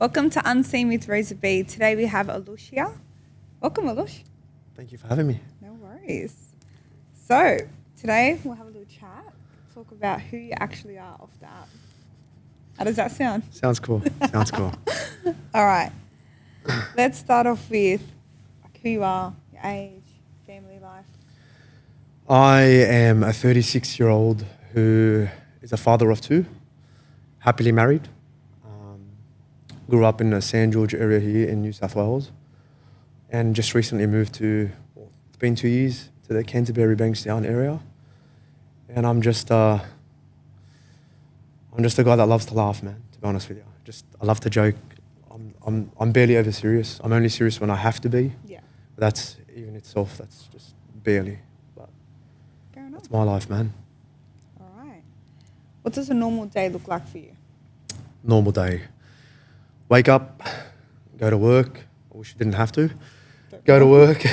Welcome to Unseen with RosaB. Today we have Aloosh here. Welcome, Aloosh. Thank you for having me. No worries. So today we'll have a little chat, talk about who you actually are off the app. How does that sound? Sounds cool. Sounds cool. All right. Let's start off with who you are, your age, family life. I am a 36-year-old who is a father of two, happily married. Grew up in the St. George area here in New South Wales, and just recently moved it's been 2 years, to the Canterbury Bankstown area. And I'm just a guy that loves to laugh, man, to be honest with you. I love to joke. I'm barely ever serious. I'm only serious when I have to be. Yeah. But that's just barely. But Fair enough. that's my life, man. All right. What does a normal day look like for you? Normal day. Wake up, go to work. I wish I didn't have to. Go to work.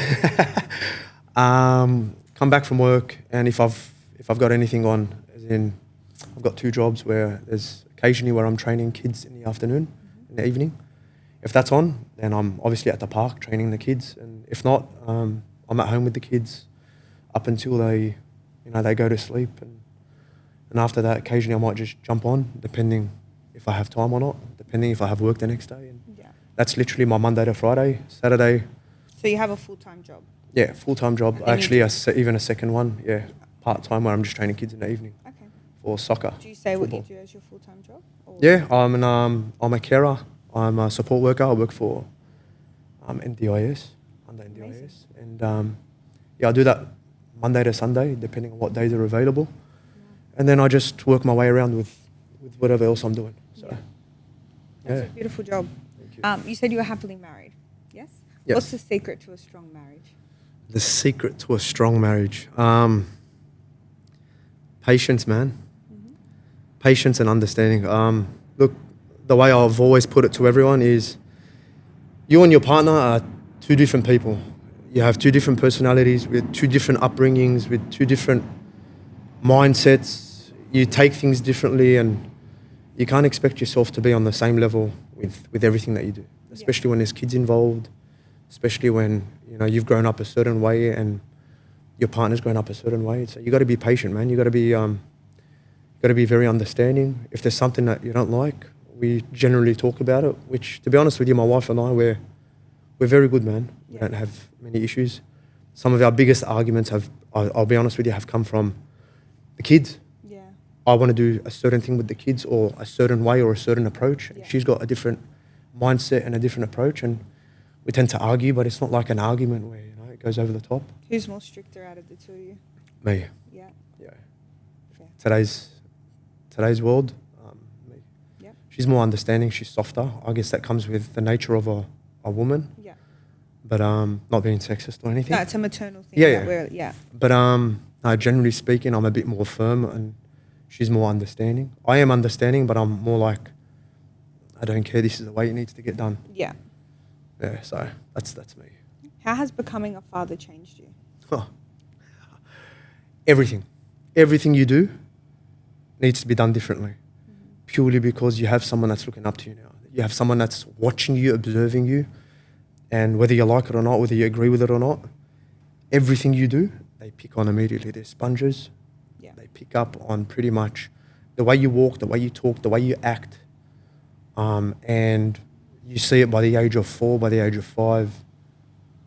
Come back from work, and if I've got anything on, as in I've got two jobs where there's occasionally where I'm training kids in the afternoon, in the evening. If that's on, then I'm obviously at the park training the kids, and if not, I'm at home with the kids up until they go to sleep, and after that, occasionally I might just jump on, depending if I have time or not, depending if I have work the next day. And that's literally my Monday to Friday. Saturday. So you have a full-time job? Yeah, full-time job. Actually, even a second one, part-time, where I'm just training kids in the evening. Okay. For soccer. Do you say football. What you do as your full-time job? Or? Yeah, I'm a carer. I'm a support worker. I work for NDIS, under NDIS. Amazing. And I do that Monday to Sunday, depending on what days are available. Yeah. And then I just work my way around with whatever else I'm doing. So, That's a beautiful job. Thank you. You said you were happily married, yes? Yes. What's the secret to a strong marriage? The secret to a strong marriage? Patience, man. Mm-hmm. Patience and understanding. Look, the way I've always put it to everyone is you and your partner are two different people. You have two different personalities with two different upbringings, with two different mindsets. You take things differently, and you can't expect yourself to be on the same level with everything that you do, especially when there's kids involved, especially when you've grown up a certain way and your partner's grown up a certain way. So you got to be patient, man. You got to be very understanding. If there's something that you don't like, we generally talk about it. Which, to be honest with you, my wife and I, we're very good, man. We don't have many issues. Some of our biggest arguments I'll be honest with you, have come from the kids. I want to do a certain thing with the kids, or a certain way, or a certain approach. Yeah. She's got a different mindset and a different approach, and we tend to argue, but it's not like an argument where it goes over the top. Who's more stricter out of the two of you? Me. Yeah. Yeah. Fair. Today's world, me. Yep. She's more understanding. She's softer. I guess that comes with the nature of a woman. Yeah. But not being sexist or anything. No, it's a maternal thing. Yeah. But generally speaking, I'm a bit more firm, and she's more understanding. I am understanding, but I'm more like, I don't care, this is the way it needs to get done. Yeah. Yeah, so that's me. How has becoming a father changed you? Oh. Everything. Everything you do needs to be done differently. Mm-hmm. Purely because you have someone that's looking up to you now. You have someone that's watching you, observing you, and whether you like it or not, whether you agree with it or not, everything you do, they pick on immediately. They're sponges. They pick up on pretty much the way you walk, the way you talk, the way you act. And you see it by the age of 4, by the age of 5.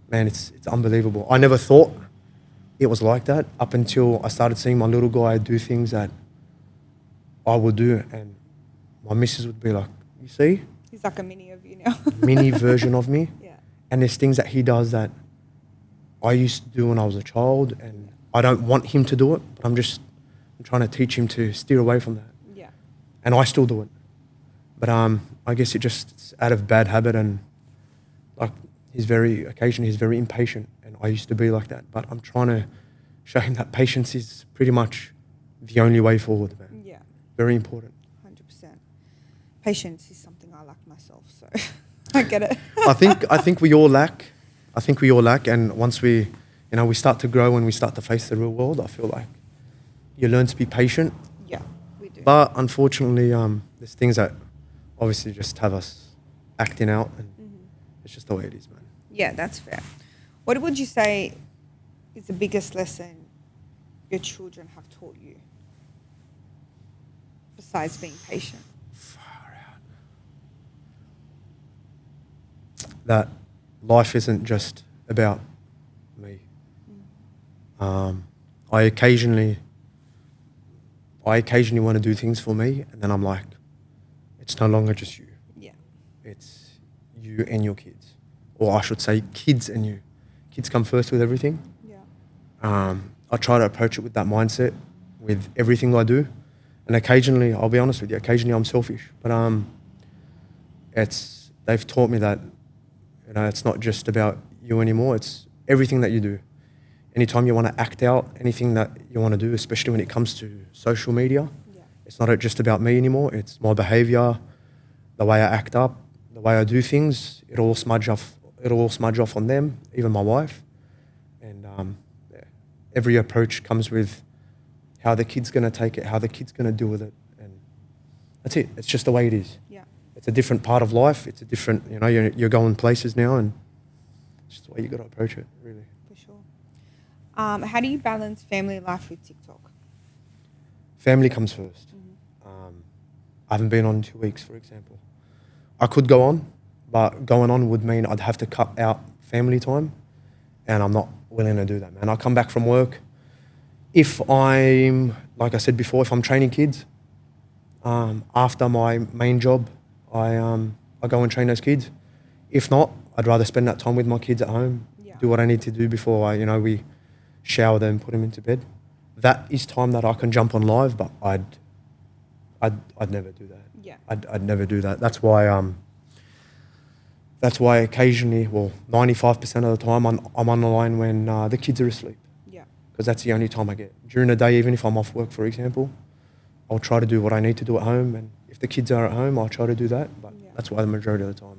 Man, it's unbelievable. I never thought it was like that up until I started seeing my little guy do things that I would do, and my missus would be like, you see? He's like a mini of you now. Mini version of me. Yeah. And there's things that he does that I used to do when I was a child, and I don't want him to do it, but I'm trying to teach him to steer away from that. Yeah. And I still do it. But I guess it's out of bad habit, and like occasionally he's very impatient, and I used to be like that. But I'm trying to show him that patience is pretty much the only way forward, man. Yeah. Very important. 100%. Patience is something I lack myself, so I get it. I think we all lack. And once we start to grow and we start to face the real world, I feel like you learn to be patient. Yeah, we do. But unfortunately, there's things that obviously just have us acting out, and it's just the way it is, man. Yeah, that's fair. What would you say is the biggest lesson your children have taught you besides being patient? Far out. That life isn't just about me. I occasionally want to do things for me, and then I'm like, it's no longer just you. Yeah. It's you and your kids. Or I should say kids and you. Kids come first with everything. Yeah. I try to approach it with that mindset with everything I do. And occasionally, I'll be honest with you, occasionally I'm selfish. But they've taught me that, it's not just about you anymore. It's everything that you do. Anytime you want to act out anything that you want to do, especially when it comes to social media, it's not just about me anymore. It's my behavior, the way I act up, the way I do things. It'll all smudge off on them, even my wife. And every approach comes with how the kid's going to take it, how the kid's going to deal with it. And that's it. It's just the way it is. Yeah. It's a different part of life. It's a different, you're going places now, and it's just the way you got to approach it, really. For sure. How do you balance family life with TikTok? Family comes first. I haven't been on in 2 weeks, for example. I could go on, but going on would mean I'd have to cut out family time, and I'm not willing to do that, man. I come back from work. If I'm, like I said before, if I'm training kids, after my main job, I go and train those kids. If not, I'd rather spend that time with my kids at home, do what I need to do before we shower them, put them into bed. That is time that I can jump on live, but I'd never do that. Yeah. I'd never do that. That's why occasionally, 95% of the time, I'm on the line when the kids are asleep. Yeah. Because that's the only time I get. During the day, even if I'm off work, for example, I'll try to do what I need to do at home. And if the kids are at home, I'll try to do that. But that's why the majority of the time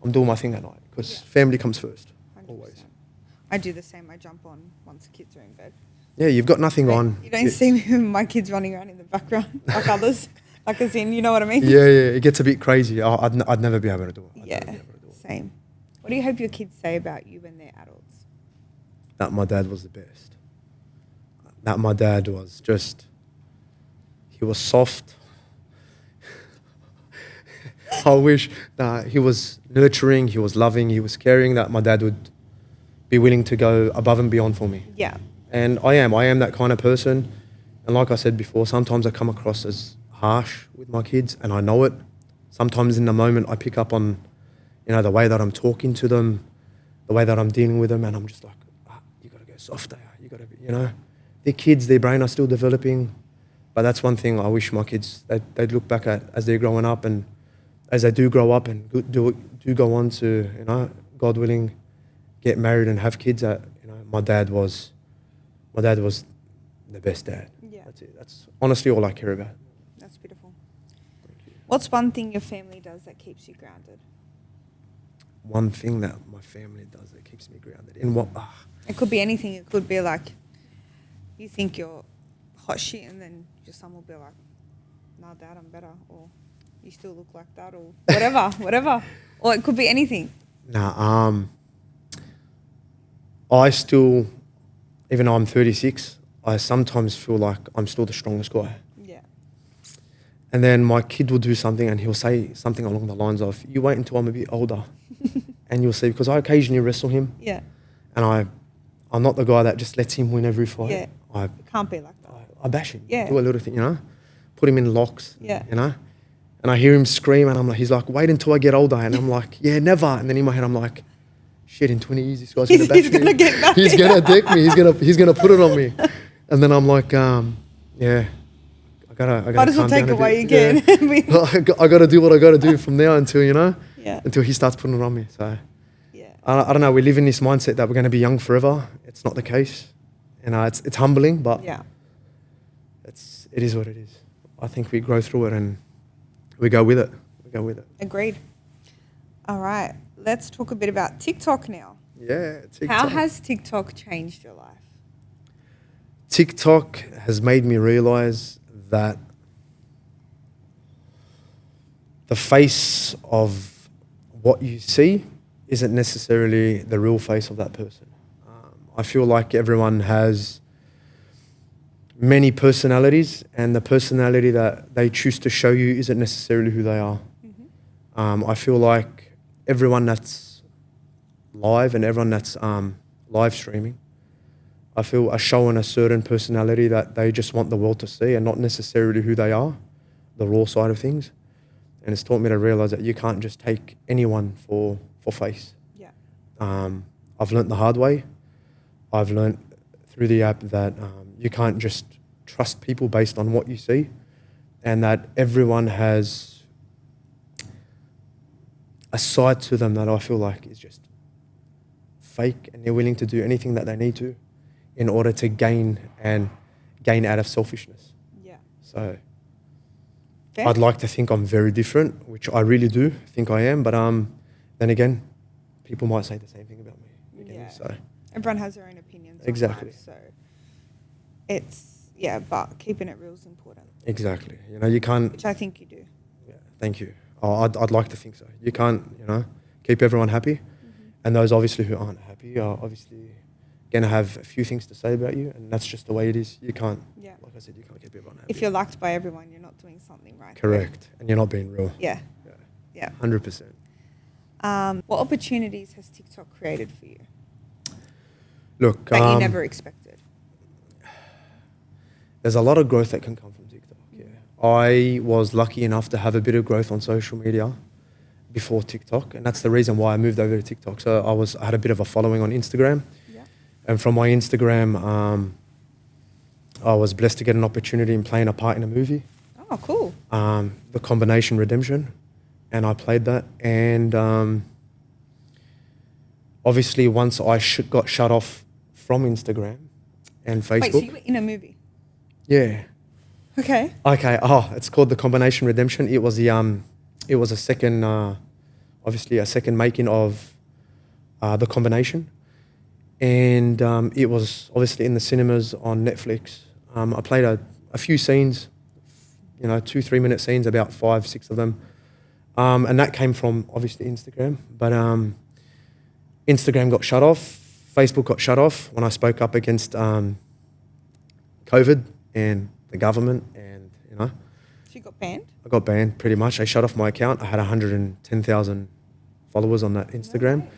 I'm doing my thing at night, because family comes first, 100%. Always. I do the same. I jump on once the kids are in bed. Yeah, you've got nothing on. You don't see me with my kids running around in the background like others. Like as in, you know what I mean? Yeah, it gets a bit crazy. I'd never be able to do it. Same. What do you hope your kids say about you when they're adults? That my dad was the best. That my dad was just, he was soft. I wish that he was nurturing, he was loving, he was caring, that my dad would be willing to go above and beyond for me. Yeah. And I am that kind of person. And like I said before, sometimes I come across as harsh with my kids, and I know it. Sometimes in the moment I pick up on, the way that I'm talking to them, the way that I'm dealing with them, and I'm just like, you got to go softer. You got to be, they're kids, their brain are still developing. But that's one thing I wish my kids, they'd look back at as they're growing up, and as they do grow up and do go on to, God willing, get married and have kids. My dad was the best dad. Yeah. That's it. That's honestly all I care about. That's beautiful. What's one thing your family does that keeps you grounded? One thing that my family does that keeps me grounded. In what? It could be anything. It could be like you think you're hot shit, and then your son will be like, "Nah, Dad, I'm better," or "You still look like that," or whatever. Or it could be anything. Nah. I still, even though I'm 36, I sometimes feel like I'm still the strongest guy. Yeah. And then my kid will do something and he'll say something along the lines of, "You wait until I'm a bit older." And you'll see, because I occasionally wrestle him. Yeah. And I'm not the guy that just lets him win every fight. Yeah. It can't be like that. I bash him. Yeah. Do a little thing, put him in locks. Yeah. And I hear him scream, and he's like, "Wait until I get older." And I'm like, "Yeah, never." And then in my head, I'm like, "Shit, in 20 years, this guy's going to bash me. He's going to get back. He's going to deck me. He's going to put it on me." And then I'm like, I gotta Might as well take it while you can. Yeah. I gotta do what I gotta do from now until until he starts putting it on me. So I don't know. We live in this mindset that we're going to be young forever. It's not the case. It's humbling, but it is what it is. I think we grow through it and we go with it. Agreed. All right. Let's talk a bit about TikTok now. Yeah, TikTok. How has TikTok changed your life? TikTok has made me realise that the face of what you see isn't necessarily the real face of that person. I feel like everyone has many personalities, and the personality that they choose to show you isn't necessarily who they are. I feel like everyone that's live and everyone that's live streaming, I feel are showing a certain personality that they just want the world to see, and not necessarily who they are, the raw side of things. And it's taught me to realize that you can't just take anyone for face. Yeah. I've learnt the hard way. I've learnt through the app that you can't just trust people based on what you see, and that everyone has a side to them that I feel like is just fake, and they're willing to do anything that they need to in order to gain out of selfishness. Yeah. So Fair. I'd like to think I'm very different, which I really do think I am, but then again, people might say the same thing about me again. Yeah. So Everyone has their own opinions. Exactly. On life, so it's, yeah, but keeping it real is important. exactly, you know, you can't. Which I think you do. Yeah, thank you. I'd like to think so. You can't, you know, keep everyone happy, and those obviously who aren't happy are obviously gonna have a few things to say about you, and that's just the way it is. You can't, Yeah. like I said, you can't keep everyone happy. If you're liked by everyone, you're not doing something right. Correct, and you're not being real. Yeah. Yeah. 100%. What opportunities has TikTok created for you Look, that you never expected? there's a lot of growth that can come from TikTok. Yeah, I was lucky enough to have a bit of growth on social media before TikTok, and that's the reason why I moved over to TikTok. So I had a bit of a following on Instagram, Yeah. and from my Instagram, I was blessed to get an opportunity in playing a part in a movie, Oh, cool. The Combination Redemption, and I played that. And obviously, once I got shut off from Instagram and Facebook. Wait, so you were in a movie? Yeah. Okay. Okay. Oh, it's called The Combination Redemption. It was a second, obviously a second making of The Combination, and it was obviously in the cinemas on Netflix. I played a few scenes, you know, 2-3 minute scenes, about 5-6 of them, and that came from obviously Instagram. But Instagram got shut off. Facebook got shut off when I spoke up against COVID and the government, and you know. So you got banned? I got banned pretty much. They shut off my account. I had 110,000 followers on that Instagram. Okay.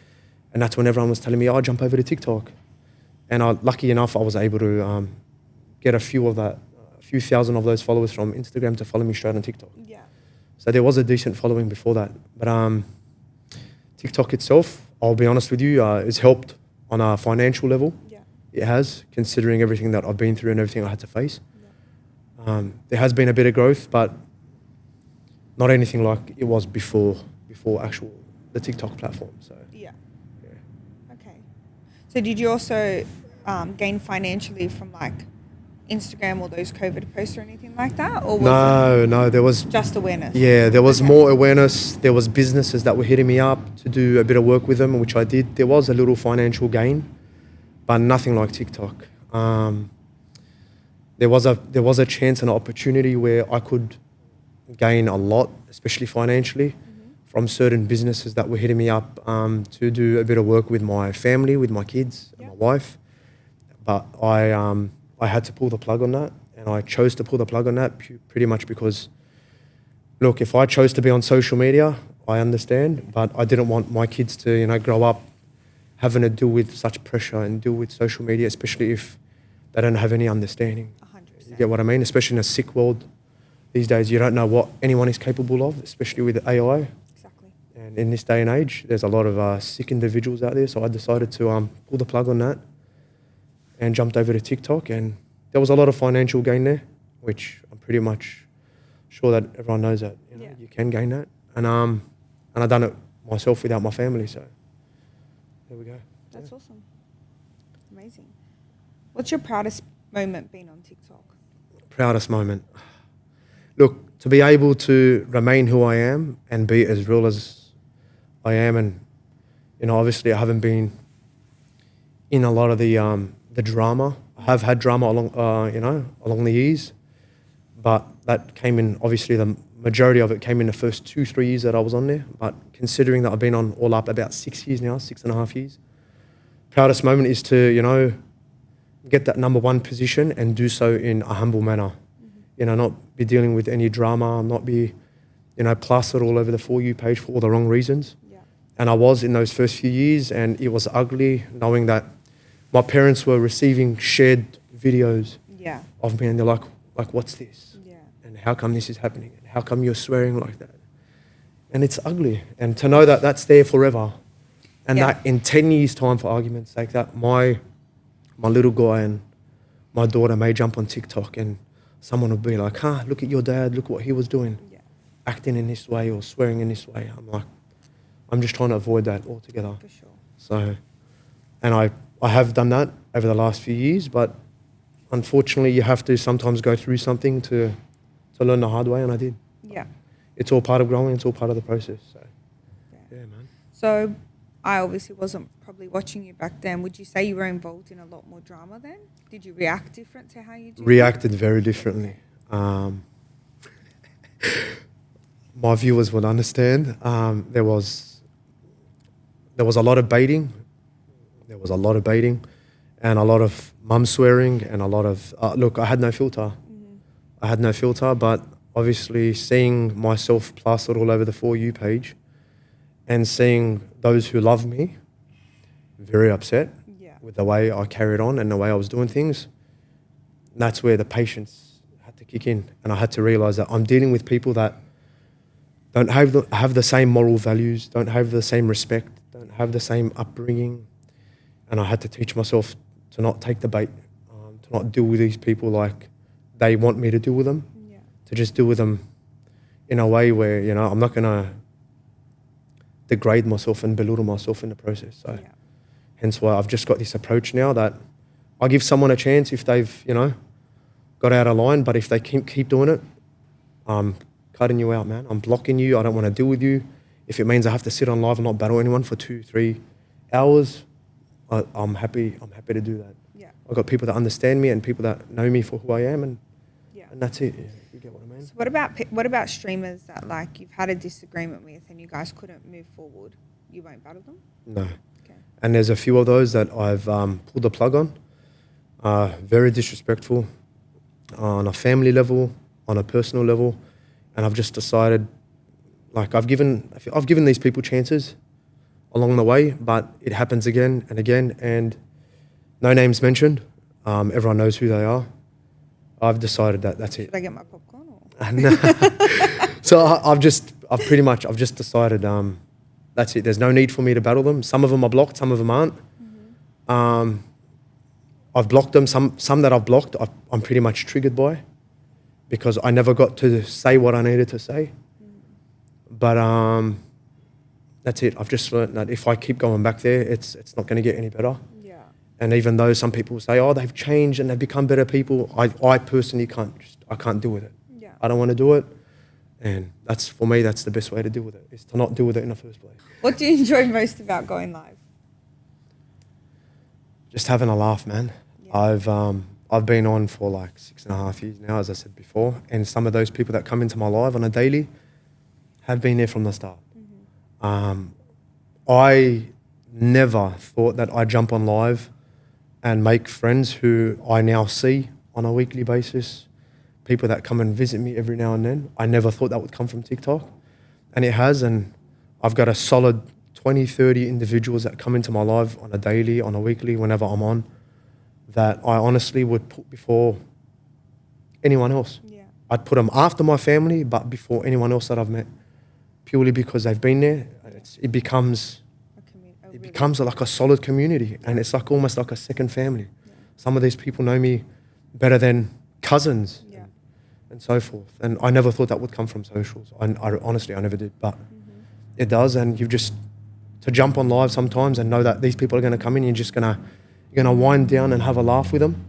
And that's when everyone was telling me, oh, jump over to TikTok. And lucky enough, I was able to get a few thousand of those followers from Instagram to follow me straight on TikTok. Yeah. So there was a decent following before that. But TikTok itself, I'll be honest with you, it's helped on a financial level. Yeah. It has, considering everything that I've been through and everything I had to face. Yeah. There has been a bit of growth, but not anything like it was before the TikTok platform. So Yeah. yeah. Okay. So did you also gain financially from like Instagram or those COVID posts or anything like that? Or was No, there was it just awareness? yeah, there was Okay. more awareness. There was businesses that were hitting me up to do a bit of work with them, which I did. There was a little financial gain, but nothing like TikTok. There was a chance and an opportunity where I could gain a lot, especially financially, from certain businesses that were hitting me up to do a bit of work with my family, with my kids, and my wife. But I had to pull the plug on that, and I chose to pull the plug on that pretty much because, look, if I chose to be on social media, I understand, but I didn't want my kids to, you know, grow up having to deal with such pressure and deal with social media, especially if they don't have any understanding. 100%. You get what I mean? Especially in a sick world these days, you don't know what anyone is capable of, especially with AI. Exactly. And in this day and age, there's a lot of sick individuals out there. So I decided to pull the plug on that and jumped over to TikTok. And there was a lot of financial gain there, which I'm pretty much sure that everyone knows that you can gain that. And I done it myself without my family. So there we go. That's awesome. Amazing. What's your proudest moment been on TikTok? Proudest moment. Look, to be able to remain who I am and be as real as I am, and you know, obviously I haven't been in a lot of the drama. I have had drama along the years, but that came in obviously the majority of it came in the first 2-3 years that I was on there. But considering that I've been on all up about 6 years now, 6.5 years, proudest moment is to, you know, get that number one position and do so in a humble manner. You know, not be dealing with any drama, not be, you know, plastered all over the For You page for all the wrong reasons. Yeah. And I was in those first few years, and it was ugly knowing that my parents were receiving shared videos Yeah. of me, and they're like, what's this? Yeah. And how come this is happening? And how come you're swearing like that? And it's ugly. And to know that that's there forever, and Yeah. that in 10 years' time, for argument's sake, that my little guy and my daughter may jump on TikTok and someone will be like, look at your dad, look what he was doing, Yeah. acting in this way or swearing in this way. I'm like, I'm just trying to avoid that altogether. For sure. So, and I have done that over the last few years, but unfortunately you have to sometimes go through something to learn the hard way, and I did. Yeah. It's all part of growing, it's all part of the process. So, Yeah. yeah, man. So I obviously wasn't probably watching you back then. Would you say you were involved in a lot more drama then? Did you react different to how you do? Reacted very differently. My viewers would understand. There was a lot of baiting. There was a lot of baiting, and a lot of mum swearing, and a lot of look. I had no filter. I had no filter, but obviously seeing myself plastered all over the For You page, and seeing those who love me very upset Yeah. with the way I carried on and the way I was doing things. That's where the patience had to kick in, and I had to realise that I'm dealing with people that don't have the same moral values, don't have the same respect, don't have the same upbringing, and I had to teach myself to not take the bait, to not deal with these people like they want me to deal with them, Yeah. to just deal with them in a way where, you know, I'm not going to degrade myself and belittle myself in the process. So Yeah. hence why I've just got this approach now that I give someone a chance if they've, you know, got out of line, but if they keep doing it, I'm cutting you out, man. I'm blocking you. I don't want to deal with you. If it means I have to sit on live and not battle anyone for 2-3 hours, I'm happy to do that. Yeah. I've got people that understand me and people that know me for who I am, and Yeah. that's it. Yeah, you get what I mean? So what about streamers that like you've had a disagreement with and you guys couldn't move forward? You won't battle them? No. Okay. And there's a few of those that I've pulled the plug on. Very disrespectful on a family level, on a personal level, and I've just decided, like I've given these people chances along the way, but it happens again and again, and no names mentioned. Everyone knows who they are. I've decided that that's it. Should I get my popcorn? Or? No. So I've just decided that's it. There's no need for me to battle them. Some of them are blocked, some of them aren't. I've blocked them. Some that I've blocked, I'm pretty much triggered by, because I never got to say what I needed to say. But that's it. I've just learned that if I keep going back there, it's not going to get any better. Yeah. And even though some people say, oh, they've changed and they've become better people, I personally can't deal with it. Yeah. I don't want to do it. And for me, that's the best way to deal with it, is to not deal with it in the first place. What do you enjoy most about going live? Just having a laugh, man. Yeah. I've been on for like 6.5 years now, as I said before, and some of those people that come into my live on a daily have been there from the start. I never thought that I'd jump on live and make friends who I now see on a weekly basis, people that come and visit me every now and then. I never thought that would come from TikTok, and it has, and I've got a solid 20-30 individuals that come into my live on a daily, on a weekly, whenever I'm on, that I honestly would put before anyone else. Yeah. I'd put them after my family, but before anyone else that I've met, purely because they've been there. It becomes like a solid community, and it's like almost like a second family. Yeah. Some of these people know me better than cousins, Yeah. and so forth. And I never thought that would come from socials. I honestly, I never did, but it does. And you've just to jump on live sometimes and know that these people are going to come in, you're gonna wind down and have a laugh with them.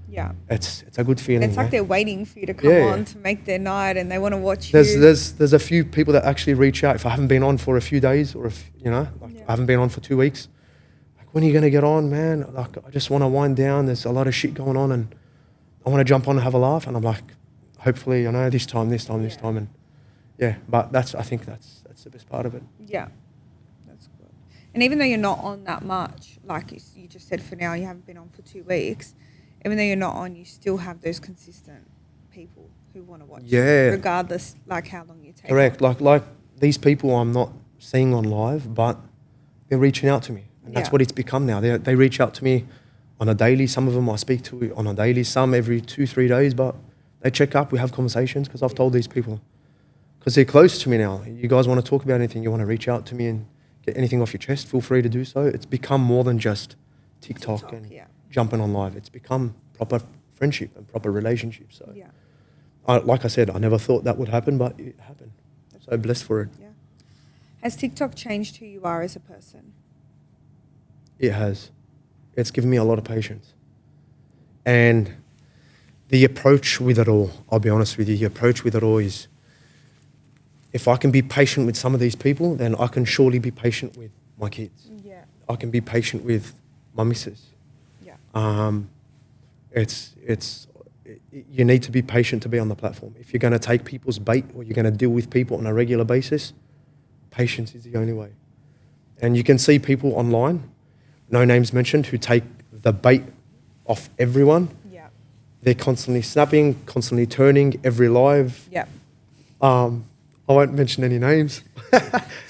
Yeah. It's a good feeling. It's like they're waiting for you to come on to make their night, and they want to watch you. There's a few people that actually reach out if I haven't been on for a few days, or if I haven't been on for 2 weeks. Like, when are you gonna get on, man? Like, I just want to wind down. There's a lot of shit going on, and I want to jump on and have a laugh. And I'm like, hopefully, this time, and yeah, but I think that's the best part of it. Yeah, that's good. And even though you're not on that much, like you just said, for now you haven't been on for 2 weeks. Even though you're not on, you still have those consistent people who want to watch. Yeah. You, regardless, like how long you take. Correct. Like these people I'm not seeing on live, but they're reaching out to me, and that's Yeah. what it's become now. They reach out to me on a daily. Some of them I speak to on a daily. Some every 2-3 days, but they check up. We have conversations because I've told these people, because they're close to me now. You guys want to talk about anything? You want to reach out to me and get anything off your chest? Feel free to do so. It's become more than just TikTok and yeah. jumping on live. It's become proper friendship and proper relationship. So, Yeah. like I said, I never thought that would happen, but it happened. So blessed for it. Yeah. Has TikTok changed who you are as a person? It has. It's given me a lot of patience. And the approach with it all, I'll be honest with you, the approach with it all is, if I can be patient with some of these people, then I can surely be patient with my kids. Yeah. I can be patient with my missus. Yeah. You need to be patient to be on the platform. If you're going to take people's bait or you're going to deal with people on a regular basis, patience is the only way. And you can see people online, no names mentioned, who take the bait off everyone. Yeah. They're constantly snapping, constantly turning every live. Yeah. I won't mention any names.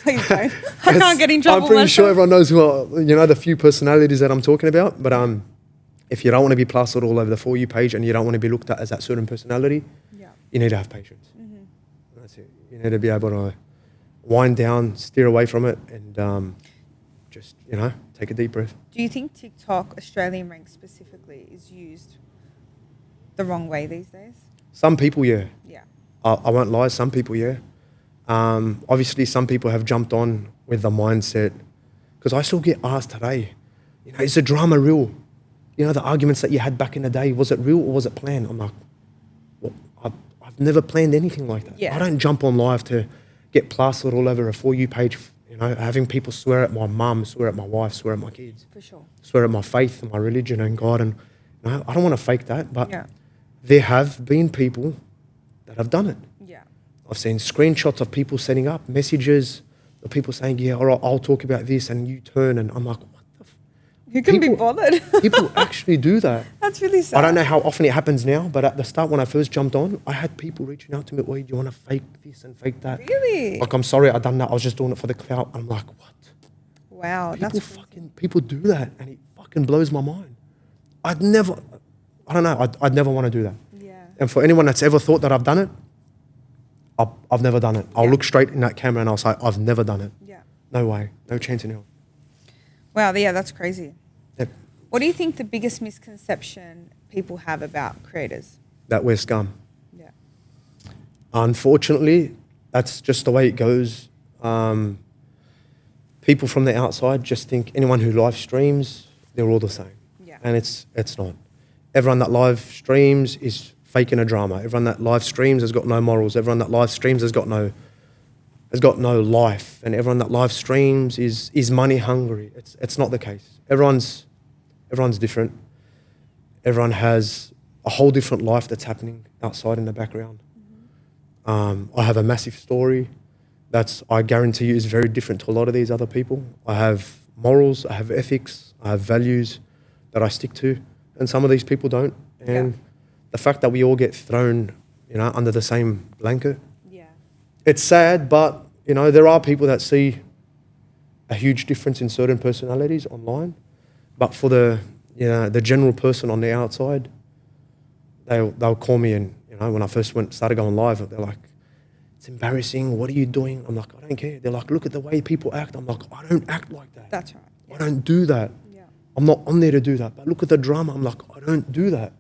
Please don't. I can't get in trouble. I'm pretty sure myself. everyone knows the few personalities that I'm talking about. But if you don't want to be plastered all over the For You page and you don't want to be looked at as that certain personality, Yeah. you need to have patience. Mm-hmm. That's it. You need to be able to wind down, steer away from it, and just, take a deep breath. Do you think TikTok, Australian rank specifically, is used the wrong way these days? Some people, yeah. Yeah. I won't lie, some people, yeah. Obviously, some people have jumped on with the mindset, because I still get asked today, is the drama real? The arguments that you had back in the day, was it real or was it planned? I'm like, well, I've never planned anything like that. Yeah. I don't jump on live to get plastered all over a For You page, having people swear at my mum, swear at my wife, swear at my kids. For sure. Swear at my faith and my religion and God. And I don't want to fake that, but Yeah. there have been people that have done it. Yeah. I've seen screenshots of people setting up messages of people saying, yeah, all right, I'll talk about this, and you turn, and I'm like, what the Who can be bothered? People actually do that. That's really sad. I don't know how often it happens now, but at the start when I first jumped on, I had people reaching out to me, wait, do you want to fake this and fake that? Really? Like, I'm sorry, I done that. I was just doing it for the clout. I'm like, what? Wow. People do that, and it fucking blows my mind. I'd never want to do that. Yeah. And for anyone that's ever thought that I've done it, I've never done it. I'll Yeah. look straight in that camera and I'll say, I've never done it. Yeah. No way. No chance in hell. Wow. Yeah, that's crazy. Yep. What do you think the biggest misconception people have about creators? That we're scum. Yeah. Unfortunately, that's just the way it goes. People from the outside just think anyone who live streams, they're all the same. Yeah. And it's not. Everyone that live streams is faking a drama. Everyone that live streams has got no morals. Everyone that live streams has got no life. And everyone that live streams is money hungry. It's not the case. Everyone's different. Everyone has a whole different life that's happening outside in the background. Mm-hmm. I have a massive story I guarantee you is very different to a lot of these other people. I have morals, I have ethics, I have values that I stick to, and some of these people don't. And the fact that we all get thrown, under the same blanket, it's sad, but, there are people that see a huge difference in certain personalities online. But for the general person on the outside, they'll call me, and, when I first started going live, they're like, it's embarrassing. What are you doing? I'm like, I don't care. They're like, look at the way people act. I'm like, I don't act like that. That's right. Yeah. I don't do that. Yeah. I'm not on there to do that. But look at the drama. I'm like, I don't do that.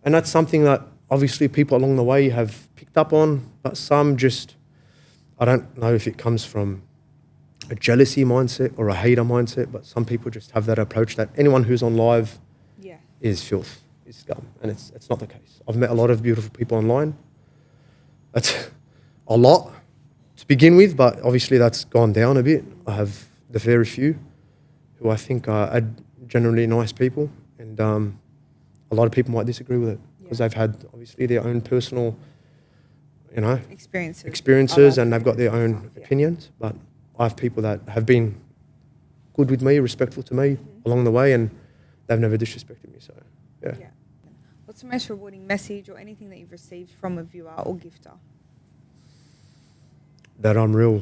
And that's something that obviously people along the way have picked up on, but some just, I don't know if it comes from a jealousy mindset or a hater mindset, but some people just have that approach that anyone who's on live is filth, is scum. And it's not the case. I've met a lot of beautiful people online. That's a lot to begin with, but obviously that's gone down a bit. I have the very few who I think are generally nice people, and a lot of people might disagree with it because they've had obviously their own personal, you know, experiences and they've got their own stuff, yeah. opinions. But I have people that have been good with me, respectful to me along the way, and they've never disrespected me. So, yeah. What's the most rewarding message or anything that you've received from a viewer or gifter? That I'm real.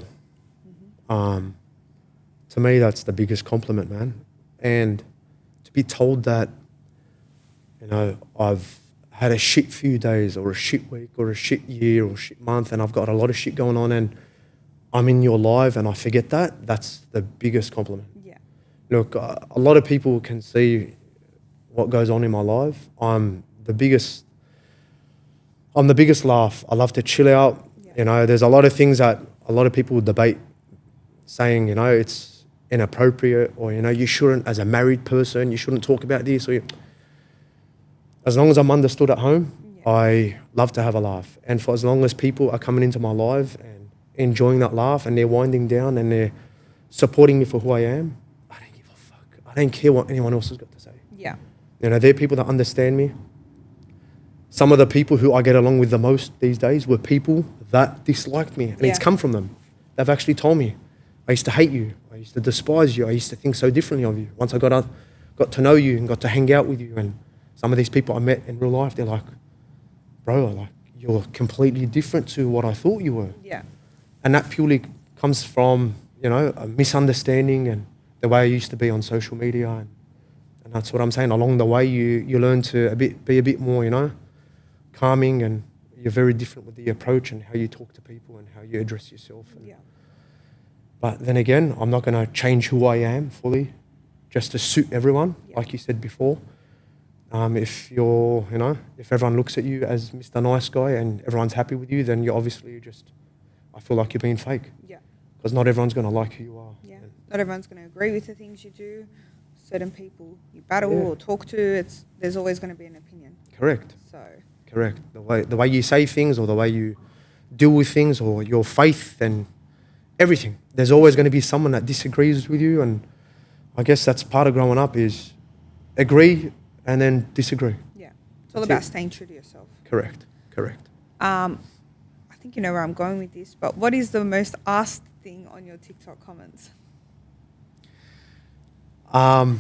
To me, that's the biggest compliment, man. And to be told that, you know, I've had a shit few days or a shit week or a shit year or a shit month, and I've got a lot of shit going on, and I'm in your life and I forget that, that's the biggest compliment. Yeah. Look, a lot of people can see what goes on in my life. I'm the biggest laugh. I love to chill out. Yeah. You know, there's a lot of things that a lot of people debate, saying, you know, it's inappropriate, or, you know, you shouldn't, as a married person, you shouldn't talk about this. Or as long as I'm understood at home, I love to have a laugh. And for as long as people are coming into my life and enjoying that laugh, and they're winding down and they're supporting me for who I am, I don't give a fuck. I don't care what anyone else has got to say. Yeah. You know, they're people that understand me. Some of the people who I get along with the most these days were people that disliked me, and it's come from them. They've actually told me, I used to hate you. I used to despise you. I used to think so differently of you. Once I got to know you and got to hang out with you, and some of these people I met in real life, they're like, bro, like, you're completely different to what I thought you were. Yeah. And that purely comes from, you know, a misunderstanding and the way I used to be on social media. And that's what I'm saying. Along the way, you learn to be a bit more, you know, calming, and you're very different with the approach and how you talk to people and how you address yourself. But then again, I'm not going to change who I am fully just to suit everyone, like you said before. If you're, you know, if everyone looks at you as Mr. Nice Guy and everyone's happy with you, then you're obviously I feel like you're being fake. Yeah. Because not everyone's going to like who you are. Yeah. Not everyone's going to agree with the things you do. Certain people you battle or talk to, there's always going to be an opinion. Correct. Correct. The way you say things, or the way you deal with things, or your faith and everything. There's always going to be someone that disagrees with you, and I guess that's part of growing up, is agree and then disagree. Yeah. It's all about staying true to yourself. Correct. I think you know where I'm going with this, but what is the most asked thing on your TikTok comments? I'll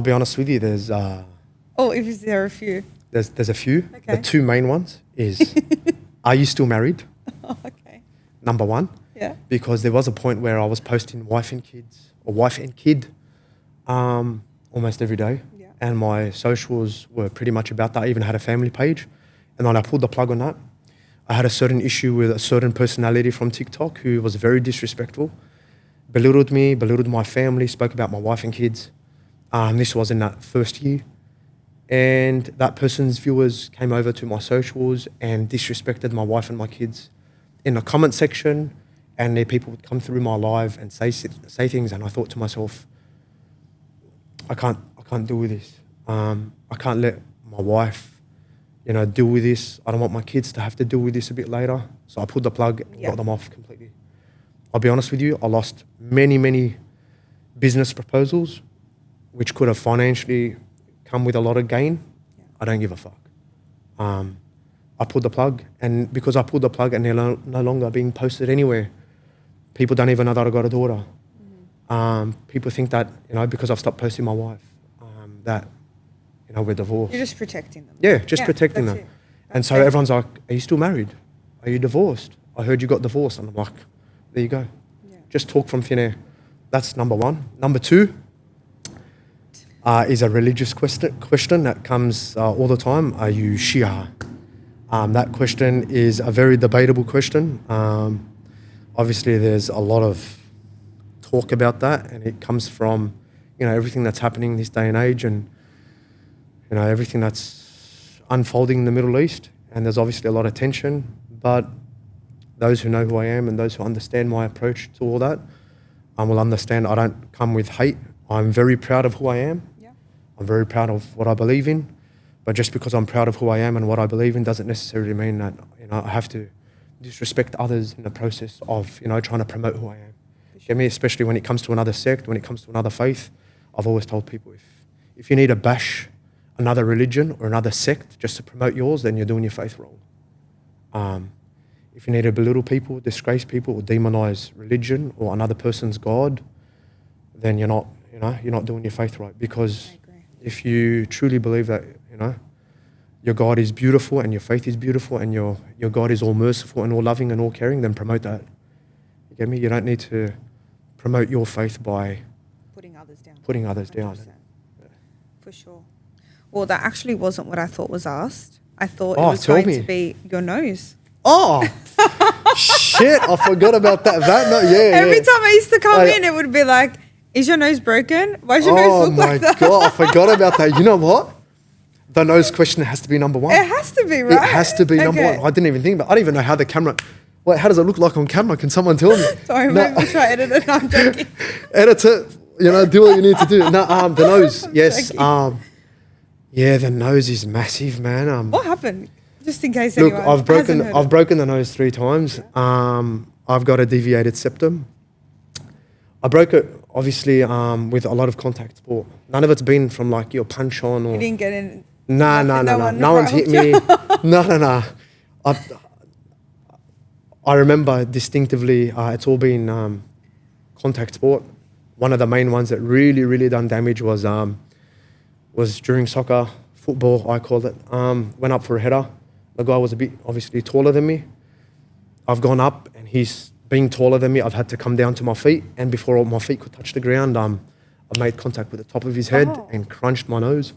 be honest with you, is there a few? There's a few. Okay. The two main ones is, are you still married? Oh, okay. Number one. Yeah. Because there was a point where I was posting wife and kid almost every day. Yeah. And my socials were pretty much about that. I even had a family page. And then I pulled the plug on that. I had a certain issue with a certain personality from TikTok who was very disrespectful, belittled me, belittled my family, spoke about my wife and kids. This was in that first year. And that person's viewers came over to my socials and disrespected my wife and my kids in the comment section. And there people would come through my live and say things, and I thought to myself, I can't deal with this. I can't let my wife, you know, deal with this. I don't want my kids to have to deal with this a bit later. So I pulled the plug and got them off completely. I'll be honest with you, I lost many business proposals, which could have financially come with a lot of gain. Yeah. I don't give a fuck. I pulled the plug, and because I pulled the plug and they're no longer being posted anywhere, people don't even know that I got a daughter. Mm-hmm. People think that, you know, because I've stopped posting my wife, that, you know, we're divorced. You're just protecting them. Yeah, protecting them. And so everyone's like, are you still married? Are you divorced? I heard you got divorced. And I'm like, there you go. Yeah. Just talk from thin air. That's number one. Number two is a religious question that comes all the time. Are you Shia? That question is a very debatable question. Obviously, there's a lot of talk about that, and it comes from, you know, everything that's happening this day and age, and, you know, everything that's unfolding in the Middle East. And there's obviously a lot of tension, but those who know who I am and those who understand my approach to all that will understand I don't come with hate. I'm very proud of who I am. Yeah. I'm very proud of what I believe in. But just because I'm proud of who I am and what I believe in doesn't necessarily mean that, you know, I have to disrespect others in the process of, you know, trying to promote who I am. Sure. Me, especially when it comes to another sect, when it comes to another faith, I've always told people, if you need to bash another religion or another sect just to promote yours, then you're doing your faith wrong. if you need to belittle people, disgrace people, or demonize religion or another person's God, then you're not doing your faith right. Because I agree. if you truly believe that, your God is beautiful and your faith is beautiful and your God is all merciful and all loving and all caring, then promote that. You get me? You don't need to promote your faith by Putting others down. 100%. For sure. Well, that actually wasn't what I thought was asked. I thought it Oh, was tell going me. to be your nose. Oh, shit. I forgot about that. Every time I used to come Like- in, it would be like, is your nose broken? Why does your nose look like that? Oh, my God. I forgot about that. You know what? The nose question has to be number one. It has to be, right? It has to be number Okay. one. I didn't even think about it. I don't even know how the camera... Wait, how does it look like on camera? Can someone tell me? Sorry, No. maybe try to edit it. No, I'm joking. Edit it. Do what you need to do. No, the nose. I'm Yes. joking. Yeah, the nose is massive, man. What happened? Just in case Look, anyone I've hasn't heard it. broken the nose 3 times. I've got a deviated septum. I broke it, obviously, with a lot of contact sport. None of it's been from like your punch on or... You didn't get in. No one's hit me. No. I remember distinctively, it's all been contact sport. One of the main ones that really, really done damage was during soccer, football, I call it. Went up for a header. The guy was a bit obviously taller than me. I've gone up and he's being taller than me. I've had to come down to my feet, and before all my feet could touch the ground, I made contact with the top of his head and crunched my nose.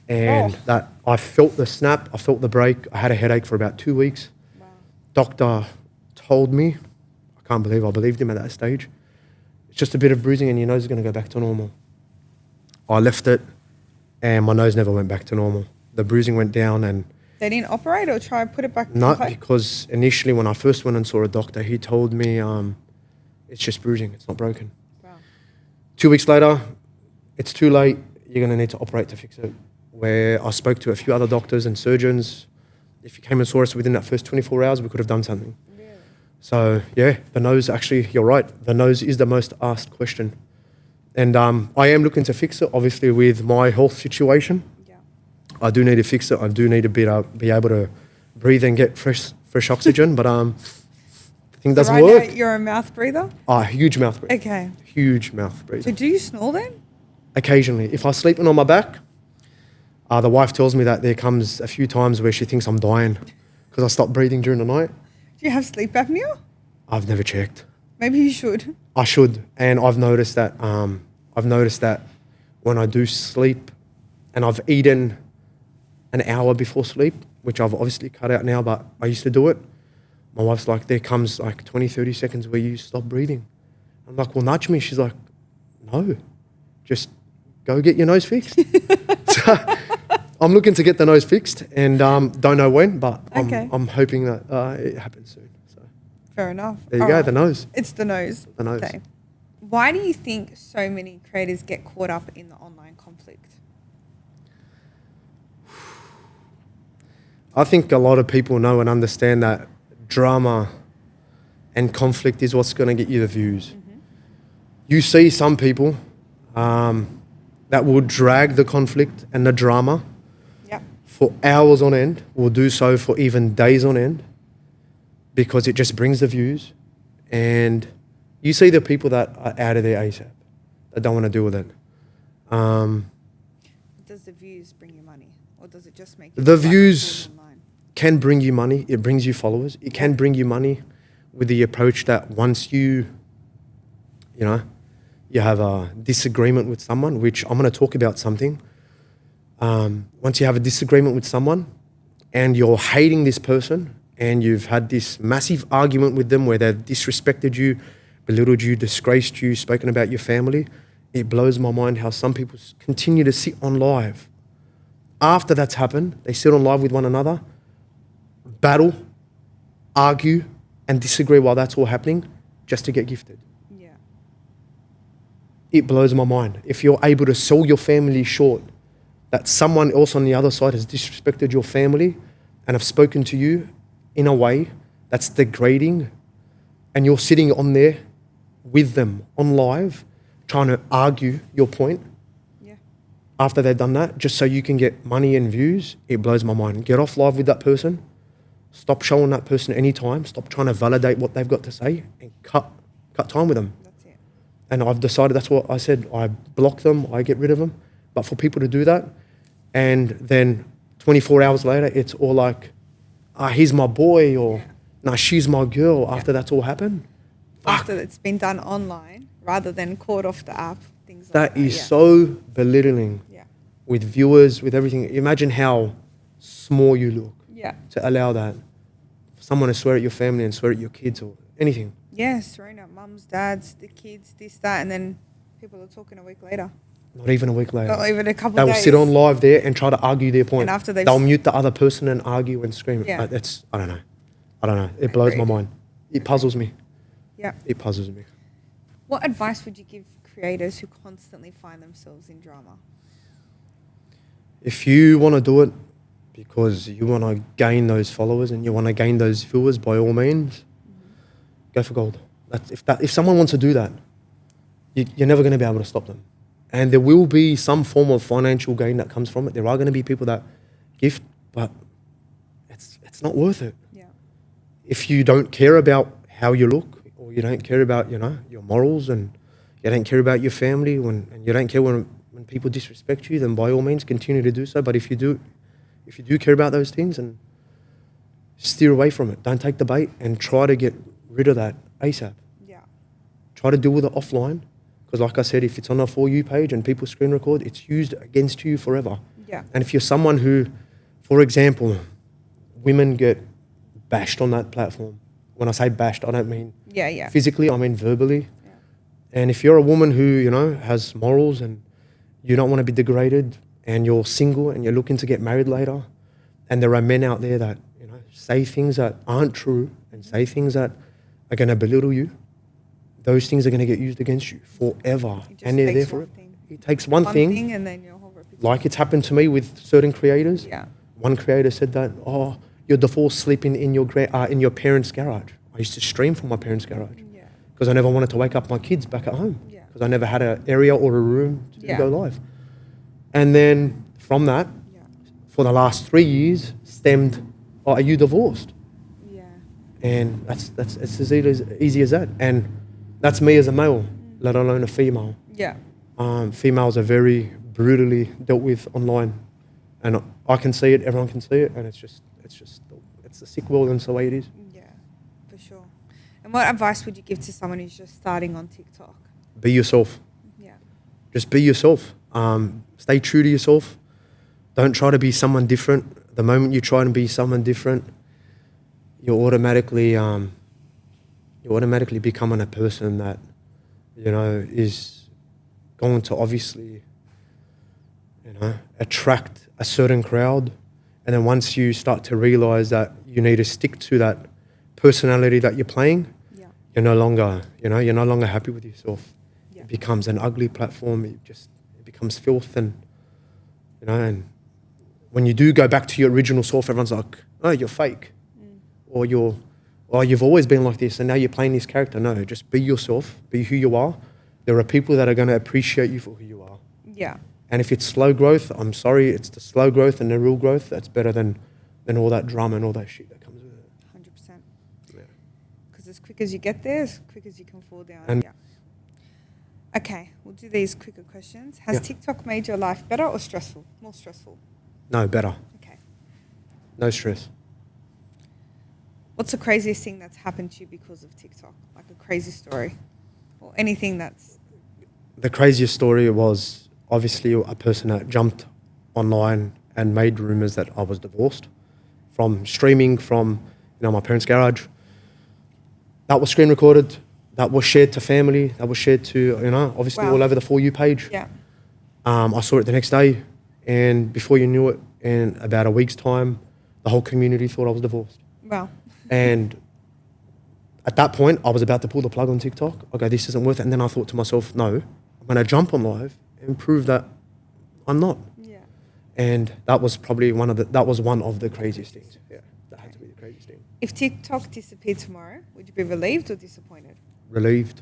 And that I felt the snap, I felt the break. I had a headache for about 2 weeks. Wow. Doctor told me, I can't believe I believed him at that stage, it's just a bit of bruising and your nose is going to go back to normal. I left it and my nose never went back to normal. The bruising went down and... They didn't operate or try and put it back? No, okay. because initially when I first went and saw a doctor, he told me it's just bruising, it's not broken. Wow. 2 weeks later, it's too late, you're going to need to operate to fix it. Where I spoke to a few other doctors and surgeons. If you came and saw us within that first 24 hours, we could have done something. Really? So, yeah, the nose, actually, you're right. The nose is the most asked question. And I am looking to fix it, obviously, with my health situation. Yeah. I do need to fix it. I do need to be able to breathe and get fresh oxygen, but I think it doesn't right work. now, you're a mouth breather? Huge mouth breathe. Okay. Huge mouth breathe. So do you snore then? Occasionally. If I'm sleeping on my back, the wife tells me that there comes a few times where she thinks I'm dying because I stop breathing during the night. Do you have sleep apnea? I've never checked. Maybe you should. I should, and I've noticed that. When I do sleep, and I've eaten an hour before sleep, which I've obviously cut out now, but I used to do it. My wife's like, there comes like 20, 30 seconds where you stop breathing. I'm like, well, nudge me. She's like, no, just go get your nose fixed. So I'm looking to get the nose fixed, and don't know when, but I'm hoping that it happens soon. So Fair enough. there you go, the nose. It's the nose. The nose. Okay. Why do you think so many creators get caught up in the online conflict? I think a lot of people know and understand that drama and conflict is what's going to get you the views. Mm-hmm. You see some people that will drag the conflict and the drama for hours on end, will do so for even days on end, because it just brings the views. And you see the people that are out of their ASAP, that don't want to deal with it. Does the views bring you money, or does it just make you The feel like views you're online? can bring you money. It brings you followers. It can bring you money with the approach that once you have a disagreement with someone, which I'm going to talk about something. Once you have a disagreement with someone and you're hating this person and you've had this massive argument with them where they've disrespected you, belittled you, disgraced you, spoken about your family, it blows my mind how some people continue to sit on live. After that's happened, they sit on live with one another, battle, argue, and disagree while that's all happening just to get gifted. Yeah. It blows my mind. If you're able to sell your family short, that someone else on the other side has disrespected your family and have spoken to you in a way that's degrading, and you're sitting on there with them on live trying to argue your point after they've done that, just so you can get money and views, it blows my mind. Get off live with that person, stop showing that person any time, stop trying to validate what they've got to say, and cut time with them. That's it. And I've decided that's what I said. I block them, I get rid of them. But for people to do that, and then 24 hours later, it's all like, he's my boy, or no, she's my girl, after that's all happened. After it's been done online, rather than caught off the app, things like that. That is so belittling Yeah. with viewers, with everything. Imagine how small you look Yeah. to allow that. For someone to swear at your family and swear at your kids or anything. Yeah, throwing out mums, dads, the kids, this, that, and then people are talking a week later. Not even a week later. Not even a couple They days. will sit on live there and try to argue their point. And after they've they'll mute the other person and argue and scream. Yeah. I don't know. It blows my mind. It puzzles me. Yeah. It puzzles me. What advice would you give creators who constantly find themselves in drama? If you want to do it because you want to gain those followers and you want to gain those viewers, by all means, go for gold. If someone wants to do that, you're never going to be able to stop them. And there will be some form of financial gain that comes from it. There are going to be people that gift, but it's not worth it. Yeah. If you don't care about how you look, or you don't care about, your morals, and you don't care about your family, and you don't care when people disrespect you, then by all means continue to do so. But if you do care about those things, and steer away from it. Don't take the bait, and try to get rid of that ASAP. Yeah. Try to deal with it offline. Because like I said, if it's on a For You page and people screen record, it's used against you forever. Yeah. And if you're someone who, for example, women get bashed on that platform. When I say bashed, I don't mean physically, I mean verbally. Yeah. And if you're a woman who, has morals and you don't want to be degraded, and you're single and you're looking to get married later, and there are men out there that, say things that aren't true and say things that are going to belittle you, those things are going to get used against you forever. And they're there forever. It takes one thing, and then your whole reputation. like it's happened to me with certain creators. Yeah. One creator said that, you're divorced sleeping in your parents' garage. I used to stream from my parents' garage because I never wanted to wake up my kids back at home because I never had an area or a room to go live. And then from that, for the last 3 years, stemmed, are you divorced? Yeah. And that's it's as easy as that. And that's me as a male, let alone a female. Yeah. Females are very brutally dealt with online, and I can see it. Everyone can see it, and it's a sick world, and it's the way it is. Yeah, for sure. And what advice would you give to someone who's just starting on TikTok? Be yourself. Yeah. Just be yourself. Stay true to yourself. Don't try to be someone different. The moment you try to be someone different, you're automatically becoming a person that, is going to obviously, attract a certain crowd. And then once you start to realize that you need to stick to that personality that you're playing, you're no longer happy with yourself. It becomes an ugly platform. It becomes filth, and when you do go back to your original self, everyone's like, "Oh, you're fake," or you've always been like this, and now you're playing this character. No, just be yourself. Be who you are. There are people that are going to appreciate you for who you are. Yeah. And if it's slow growth, I'm sorry, it's the slow growth and the real growth that's better than all that drama and all that shit that comes with it. 100%. Yeah. Because as quick as you get there, as quick as you can fall down. And Okay, we'll do these quicker questions. Has TikTok made your life better or stressful? More stressful? No, better. Okay. No stress. What's the craziest thing that's happened to you because of TikTok? Like a crazy story? Or anything that's... The craziest story was obviously a person that jumped online and made rumors that I was divorced from streaming from my parents' garage. That was screen recorded. That was shared to family. That was shared to, obviously all over the For You page. Yeah. I saw it the next day, and before you knew it, in about a week's time, the whole community thought I was divorced. Wow. And at that point, I was about to pull the plug on TikTok. Okay, this isn't worth it. And then I thought to myself, no, I'm going to jump on live and prove that I'm not. Yeah. And that was probably one of the craziest things. Yeah, that had to be the craziest thing. If TikTok disappeared tomorrow, would you be relieved or disappointed? Relieved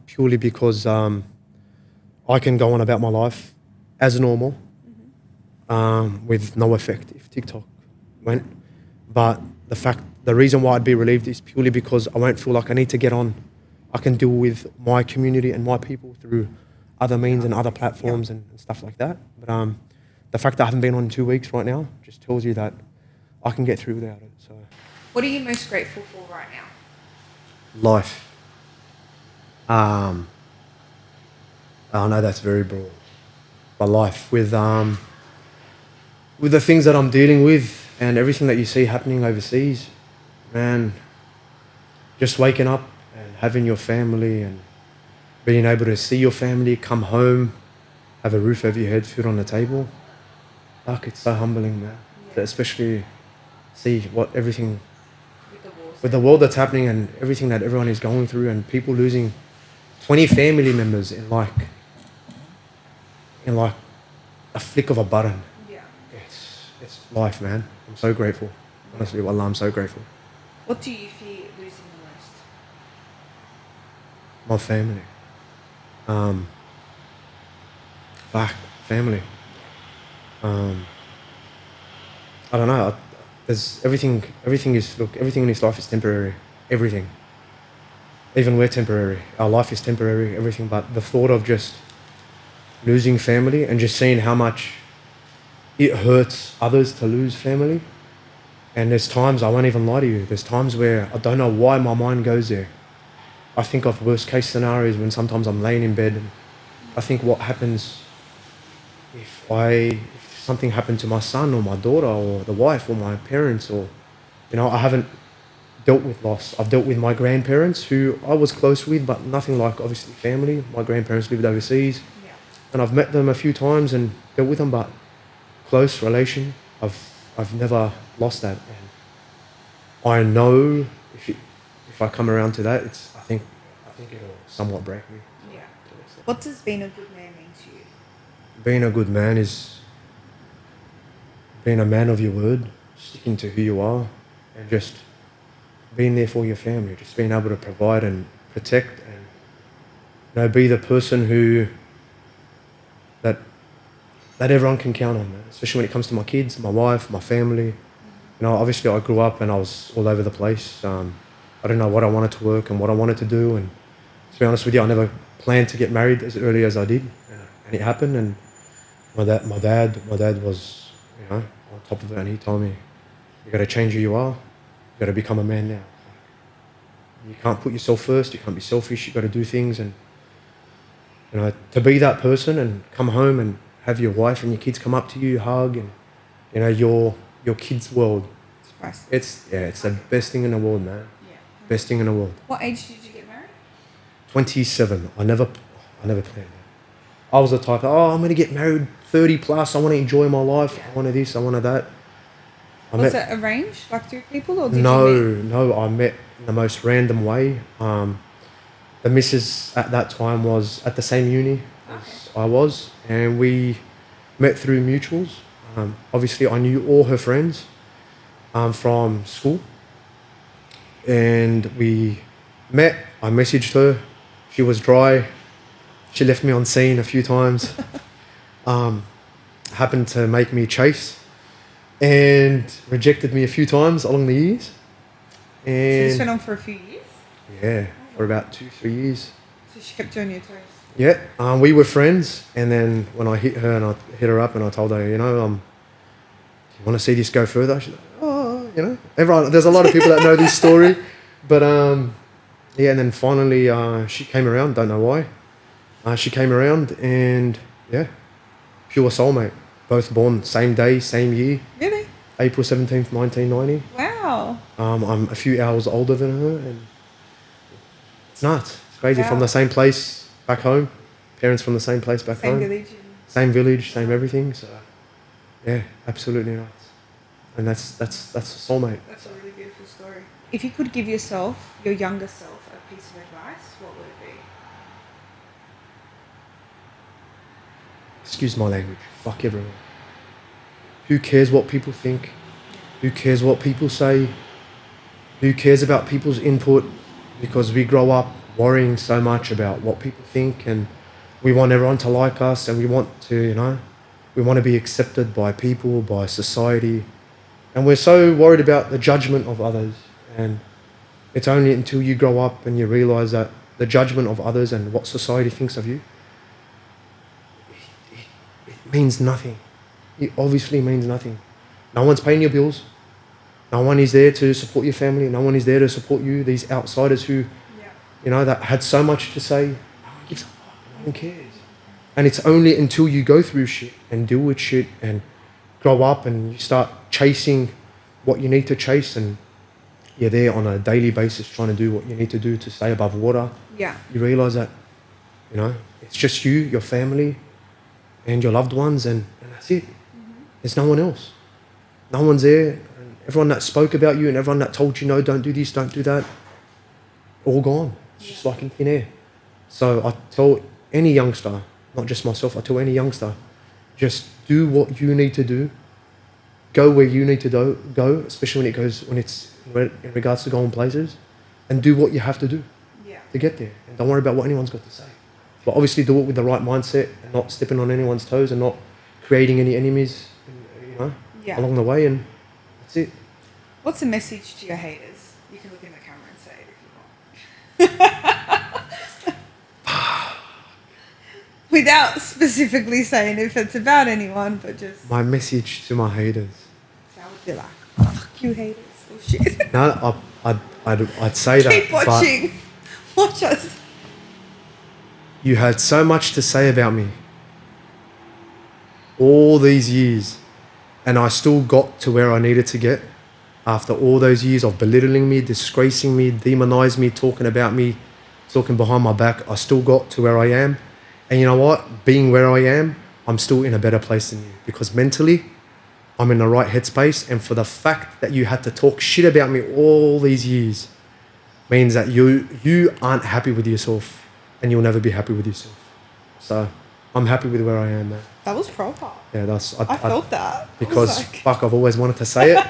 purely because I can go on about my life as normal with no effect if TikTok went. But the reason why I'd be relieved is purely because I won't feel like I need to get on. I can deal with my community and my people through other means and other platforms and stuff like that. But the fact that I haven't been on in 2 weeks right now just tells you that I can get through without it. So, What are you most grateful for right now? life. I know that's very broad, but life with the things that I'm dealing with and everything that you see happening overseas, man. Just waking up and having your family and being able to see your family, come home, have a roof over your head, food on the table. Fuck, it's so humbling, man. To especially see what everything with the world that's happening and everything that everyone is going through and people losing 20 family members in like a flick of a button. Yeah. It's life, man. I'm so grateful. Honestly, wallah, I'm so grateful. What do you fear losing the most? My family. Family. I don't know. There's everything in this life is temporary. Everything. Even we're temporary. Our life is temporary, everything. But the thought of just losing family and just seeing how much it hurts others to lose family. And there's times, I won't even lie to you, there's times where I don't know why my mind goes there. I think of worst case scenarios when sometimes I'm laying in bed and I think what happens if something happened to my son or my daughter or the wife or my parents or, I haven't dealt with loss. I've dealt with my grandparents who I was close with, but nothing like obviously family. My grandparents lived overseas and I've met them a few times and dealt with them, but close relation, I've never lost that. And I know if I come around to that, I think it'll somewhat break me. Yeah. What does being a good man mean to you? Being a good man is being a man of your word, sticking to who you are, and just being there for your family, just being able to provide and protect and be the person who that everyone can count on, man. Especially when it comes to my kids, my wife, my family. Obviously I grew up and I was all over the place. I didn't know what I wanted to work and what I wanted to do. And to be honest with you, I never planned to get married as early as I did, and it happened. And my dad was, on top of it, and he told me, "You got to change who you are. You got to become a man now. You can't put yourself first. You can't be selfish. You got to do things and to be that person and come home and have your wife and your kids come up to you, hug, and your kids' world. It's the best thing in the world, man. Yeah. Best thing in the world." What age did you get married? 27. I never planned that. I was the type of, I'm going to get married 30 plus. I want to enjoy my life. Yeah. I want this. I want that. Was it arranged, like through people, or did you meet? No. I met in the most random way. The missus at that time was at the same uni as I was, and we met through mutuals. Obviously, I knew all her friends from school, and we met. I messaged her. She was dry. She left me on scene a few times. Happened to make me chase, and rejected me a few times along the years. And so this went on for a few years? Yeah, for about 2-3 years. So she kept you on your toes? Yeah, we were friends, and then when I hit her and I hit her up and I told her, do you want to see this go further? She's like, everyone. There's a lot of people that know this story, but and then finally she came around. Don't know why. She came around, and pure soulmate. Both born same day, same year. Really? April 17th, 1990. Wow. I'm a few hours older than her, and it's nuts. It's crazy. Wow. From the same place back home, parents from the same place back home. Same village, same everything. So, yeah, absolutely nuts. And that's a soulmate. That's a really beautiful story. If you could give yourself, your younger self, a piece of advice, what would it be? Excuse my language. Fuck everyone. Who cares what people think? Who cares what people say? Who cares about people's input? Because we grow up worrying so much about what people think, and we want everyone to like us, and we want to, we want to be accepted by people, by society. And we're so worried about the judgment of others. And it's only until you grow up and you realise that the judgment of others and what society thinks of you, it means nothing. It obviously means nothing. No one's paying your bills. No one is there to support your family. No one is there to support you. These outsiders who, that had so much to say, no one gives a fuck. No one cares. And it's only until you go through shit and deal with shit and grow up and you start chasing what you need to chase, and you're there on a daily basis trying to do what you need to do to stay above water. Yeah. You realise that, it's just you, your family, and your loved ones, and that's it. There's no one else. No one's there. And everyone that spoke about you and everyone that told you, no, don't do this, don't do that, all gone. It's just like in thin air. So I tell any youngster, not just myself, I tell any youngster, just do what you need to do. Go where you need to go, especially when it's in regards to going places, and do what you have to do to get there. And don't worry about what anyone's got to say. But obviously do it with the right mindset and not stepping on anyone's toes and not creating any enemies, along the way, and that's it. What's the message to your haters? You can look in the camera and say it if you want. Without specifically saying if it's about anyone, but just... My message to my haters. I would be like, fuck you haters. Oh shit. No, I'd say that. Keep watching. Watch us. You had so much to say about me all these years, and I still got to where I needed to get after all those years of belittling me, disgracing me, demonizing me, talking about me, talking behind my back. I still got to where I am. And you know what? Being where I am, I'm still in a better place than you, because mentally, I'm in the right headspace. And for the fact that you had to talk shit about me all these years means that you aren't happy with yourself, and you'll never be happy with yourself. So I'm happy with where I am, man. That was proper. Yeah, I felt that. Because fuck, I've always wanted to say it.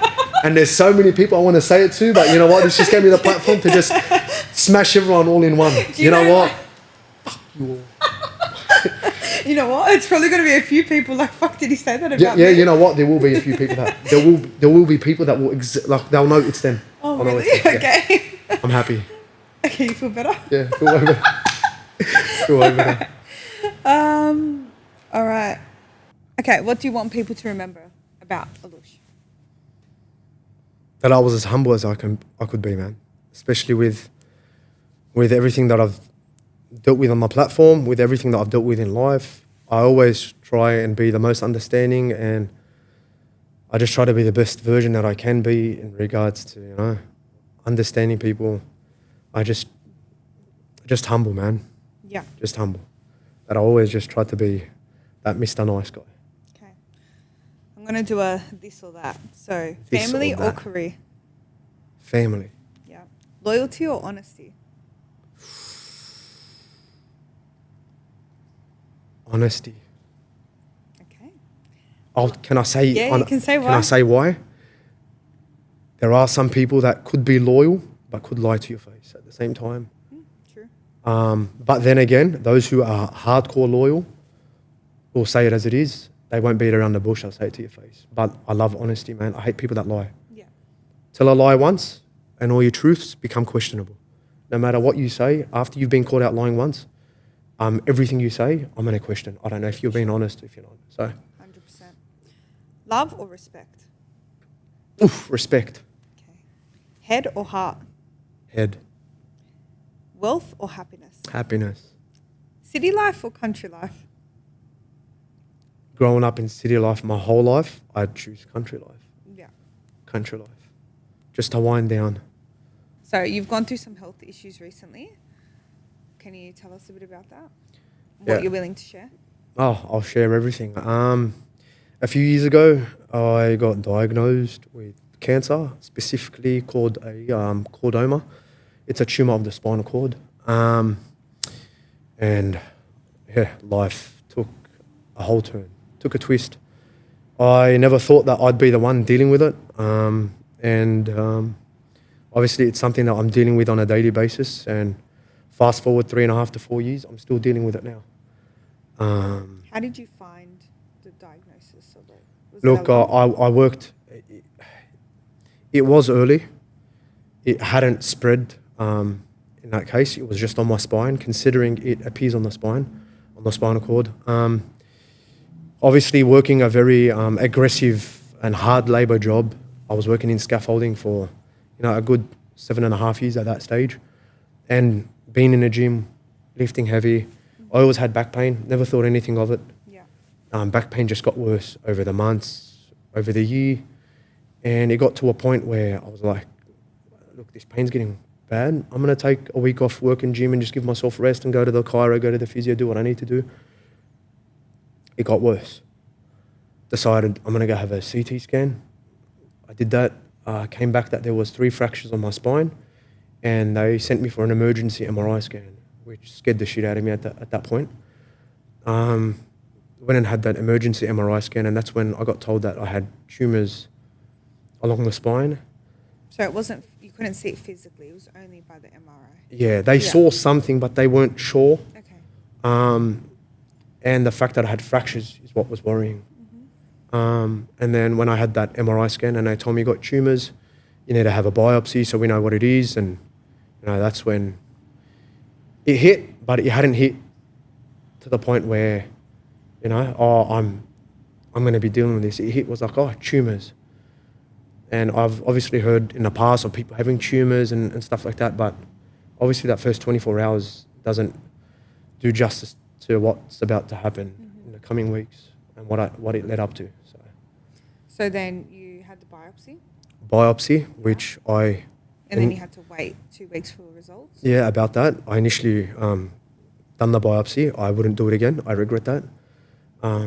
And there's so many people I want to say it to, but you know what? This just gave me the platform to just smash everyone all in one. You know what? Fuck you all. You know what? It's probably going to be a few people like, fuck, did he say that about me? Yeah, you know what? There will be a few people that... There will be people that will... they'll know it's them. Oh, really? Okay. Yeah. I'm happy. Okay, you feel better? Yeah, feel over. Feel over. All right. Okay, what do you want people to remember about Aloosh? That I was as humble as I could be, man. Especially with everything that I've dealt with on my platform, with everything that I've dealt with in life. I always try and be the most understanding, and I just try to be the best version that I can be in regards to, understanding people. I just humble, man. Yeah. Just humble. That I always just try to be that Mr. Nice guy. Okay. I'm going to do a this or that. So, This family or or that. career? Family. Yeah. Loyalty or honesty? Honesty. Okay. Can I say? Yeah, you can say why. Can I say why? There are some people that could be loyal but could lie to your face at the same time. True. But then again, those who are hardcore loyal will say it as it is. They won't beat around the bush. I'll say it to your face. But I love honesty, man. I hate people that lie. Yeah. Tell a lie once, and all your truths become questionable. No matter what you say, after you've been caught out lying once, everything you say, I'm going to question. I don't know if you're being honest, if you're not. So, 100%. Love or respect? Respect. Okay. Head or heart? Head. Wealth or happiness? Happiness. City life or country life? Growing up in city life my whole life, I'd choose country life. Yeah. Country life. Just to wind down. So you've gone through some health issues recently. Can you tell us a bit about that? What you're willing to share? Oh, I'll share everything. A few years ago, I got diagnosed with cancer, specifically called a chordoma. It's a tumor of the spinal cord. And life took a whole turn, took a twist. I never thought that I'd be the one dealing with it. Obviously it's something that I'm dealing with on a daily basis, and fast forward 3.5 to 4 years, I'm still dealing with it now. How did you find the diagnosis of it? Look, I worked, It was early. It hadn't spread in that case. It was just on my spine, considering it appears on the spine, on the spinal cord. Obviously, working a very aggressive and hard labour job. I was working in scaffolding for, a good 7.5 years at that stage, and being in a gym, lifting heavy. I always had back pain. Never thought anything of it. Yeah. Back pain just got worse over the months, over the year, and it got to a point where I was like, look, this pain's getting bad. I'm going to take a week off work in gym and just give myself rest and go to the chiro, go to the physio, do what I need to do. It got worse. Decided I'm going to go have a CT scan. I did that. Came back that there was 3 fractures on my spine, and they sent me for an emergency MRI scan, which scared the shit out of me at that point. Went and had that emergency MRI scan, and that's when I got told that I had tumours along the spine. So it wasn't, you couldn't see it physically, it was only by the MRI. Yeah, they saw something, but they weren't sure. Okay. And the fact that I had fractures is what was worrying. And then when I had that MRI scan and they told me you got tumours, you need to have a biopsy so we know what it is. And, that's when it hit, but it hadn't hit to the point where, I'm going to be dealing with this. It hit was like, tumours. And I've obviously heard in the past of people having tumours and stuff like that, but obviously that first 24 hours doesn't do justice to what's about to happen in the coming weeks and what it led up to. So then you had the biopsy? Biopsy, which I... And then you had to wait 2 weeks for the results? Yeah, about that. I initially done the biopsy. I wouldn't do it again. I regret that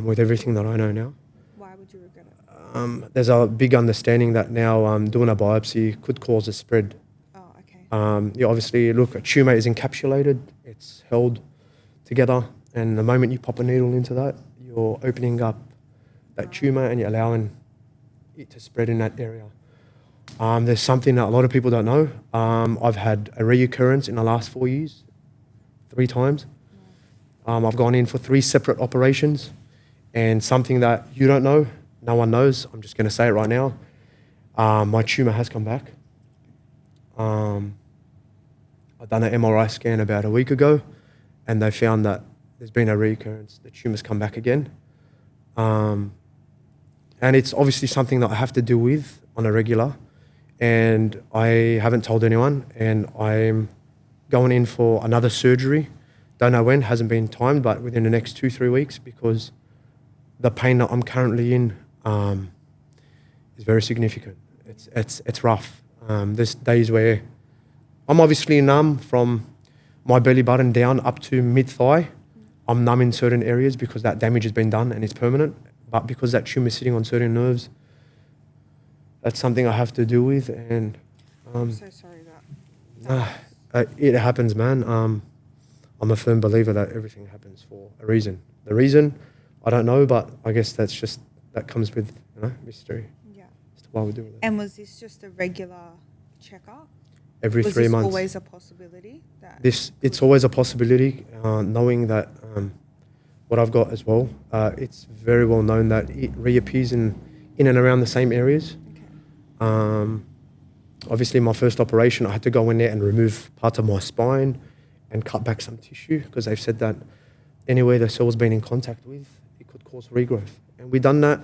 with everything that I know now. Why would you regret it? There's a big understanding that now doing a biopsy could cause a spread. Oh, okay. You obviously, look, a tumour is encapsulated. It's held together. And the moment you pop a needle into that, you're opening up that tumour and you're allowing it to spread in that area. There's something that a lot of people don't know. I've had a reoccurrence in the last 4 years, 3 times. I've gone in for 3 separate operations, and something that you don't know, no one knows, I'm just going to say it right now, my tumour has come back. I've done an MRI scan about a week ago, and they found that there's been a reoccurrence. The tumour's come back again. And it's obviously something that I have to deal with on a regular, and I haven't told anyone, and I'm going in for another surgery. Don't know when, hasn't been timed, but within the next 2-3 weeks, because the pain that I'm currently in is very significant. It's rough. There's days where I'm obviously numb from my belly button down up to mid-thigh. I'm numb in certain areas because that damage has been done and it's permanent. But because that tumour is sitting on certain nerves, that's something I have to deal with. And I'm so sorry that it happens, man. I'm a firm believer that everything happens for a reason. The reason, I don't know, but I guess that comes with mystery. Yeah. As to why we're doing it. And was this just a regular checkup? Every 3 months. Was this always a possibility? It's always a possibility, knowing that what I've got as well, it's very well known that it reappears in and around the same areas. Okay. Obviously, my first operation, I had to go in there and remove parts of my spine and cut back some tissue, because they've said that anywhere the cell's been in contact with, it could cause regrowth. And we've done that,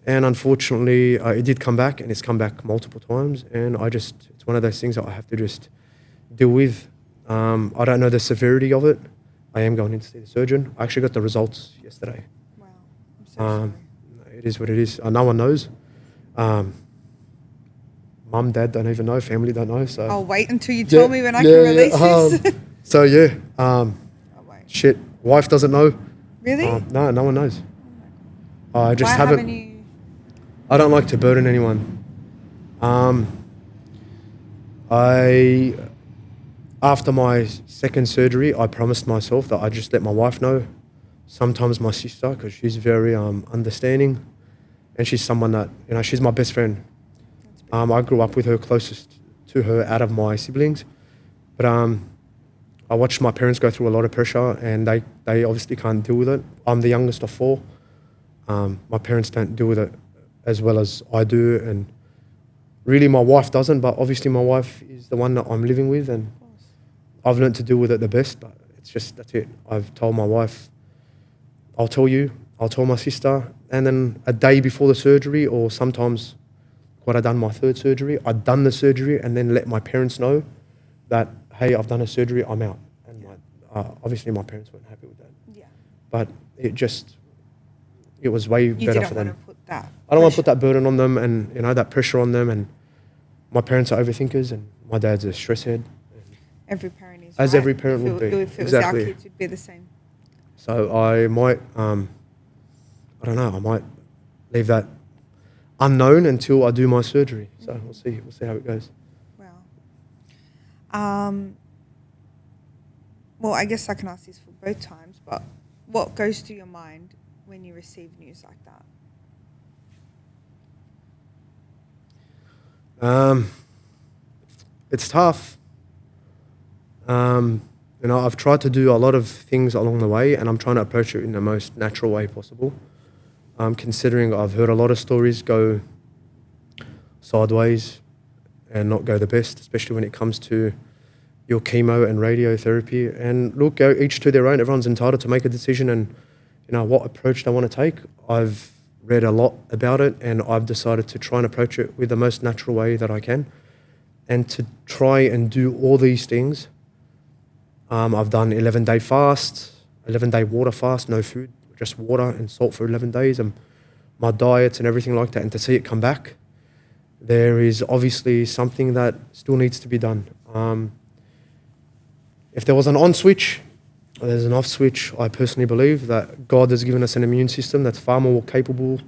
and unfortunately, it did come back, and it's come back multiple times, and it's one of those things that I have to just deal with. I don't know the severity of it. I am going in to see the surgeon. I actually got the results yesterday. Wow. I'm so sorry. It is what it is. No one knows. Mum, Dad don't even know. Family don't know. So I'll wait until you tell me when I can release this. So yeah. I'll wait. Shit. Wife doesn't know. Really? No one knows. I just Why haven't you? I don't like to burden anyone. After my second surgery, I promised myself that I'd just let my wife know. Sometimes my sister, because she's very understanding, and she's someone that, she's my best friend. I grew up with her, closest to her out of my siblings. But I watched my parents go through a lot of pressure, and they obviously can't deal with it. I'm the youngest of 4. My parents don't deal with it as well as I do, and really my wife doesn't, but obviously my wife is the one that I'm living with, and Of course. I've learned to deal with it the best, but it's just, that's it. I've told my wife, I'll tell you, I'll tell my sister, and then a day before the surgery, or sometimes when I done my third surgery, I'd done the surgery and then let my parents know that, hey, I've done a surgery, I'm out. And obviously my parents weren't happy with that. Yeah. But it was way You better didn't for want them. to put that. I don't want to pressure. put that burden on them, and that pressure on them. And my parents are overthinkers, and my dad's a stress head. Every parent is. As right? every parent would be. If it was our Exactly. kids, it'd be the same. So I might, I don't know, I might leave that unknown until I do my surgery. So we'll see how it goes. Wow. Well, I guess I can ask this for both times, but what goes through your mind when you receive news like that? It's tough. I've tried to do a lot of things along the way, and I'm trying to approach it in the most natural way possible. Considering I've heard a lot of stories go sideways and not go the best, especially when it comes to your chemo and radiotherapy. And look, each to their own. Everyone's entitled to make a decision and what approach they want to take. I've read a lot about it, and I've decided to try and approach it with the most natural way that I can, and to try and do all these things. I've done 11-day fast, 11-day water fast, no food, just water and salt for 11 days, and my diets and everything like that. And to see it come back, there is obviously something that still needs to be done. If there was an on switch, there's an off switch. I personally believe that God has given us an immune system that's far more capable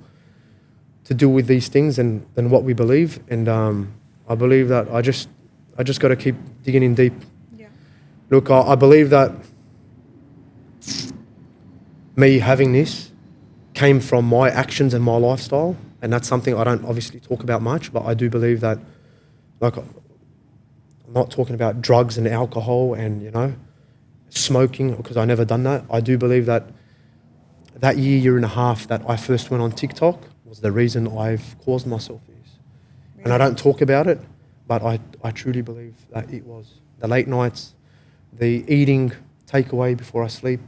to deal with these things than what we believe. And I believe that I just got to keep digging in deep. Yeah. Look, I believe that me having this came from my actions and my lifestyle, and that's something I don't obviously talk about much, but I do believe that, like, I'm not talking about drugs and alcohol and, smoking, because I never done that. I do believe that year and a half that I first went on TikTok was the reason I've caused myself this. Really? And I don't talk about it, but I truly believe that it was. The late nights, the eating takeaway before I sleep,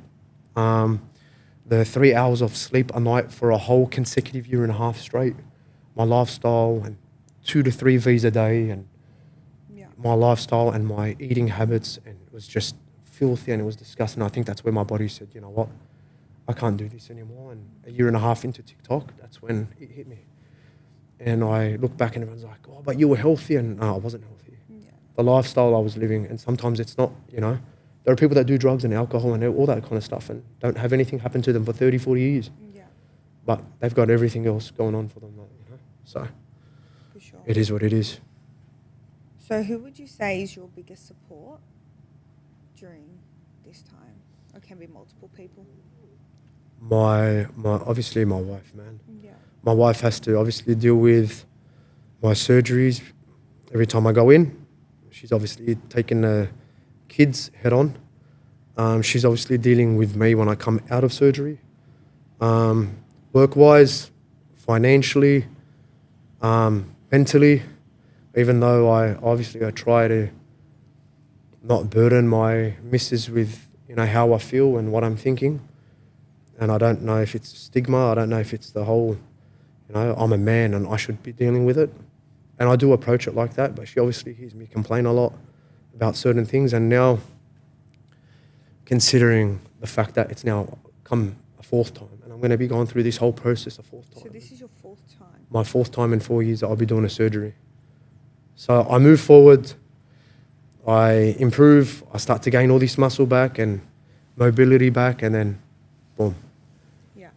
the 3 hours of sleep a night for a whole consecutive year and a half straight, my lifestyle, and 2 to 3 V's a day, and my lifestyle and my eating habits, and it was just filthy and it was disgusting. I think that's where my body said, you know what, I can't do this anymore. And a year and a half into TikTok, that's when it hit me. And I look back and everyone's like, oh, but you were healthy. And no, I wasn't healthy. Yeah. The lifestyle I was living, and sometimes it's not, there are people that do drugs and alcohol and all that kind of stuff and don't have anything happen to them for 30, 40 years. Yeah. But they've got everything else going on for them, So for sure. It is what it is. So who would you say is your biggest support during this time? Or can be multiple people? My obviously my wife, man. Yeah. My wife has to obviously deal with my surgeries every time I go in. She's obviously taking the kids head on. She's obviously dealing with me when I come out of surgery. Work-wise, financially, mentally, even though I try to not burden my missus with, how I feel and what I'm thinking. And I don't know if it's stigma. I don't know if it's the whole, I'm a man and I should be dealing with it. And I do approach it like that, but she obviously hears me complain a lot about certain things. And now, considering the fact that it's now come a 4th time, and I'm going to be going through this whole process a 4th time. So this is your 4th time? My 4th time in 4 years that I'll be doing a surgery. So I move forward, I improve, I start to gain all this muscle back and mobility back, and then boom. Yeah.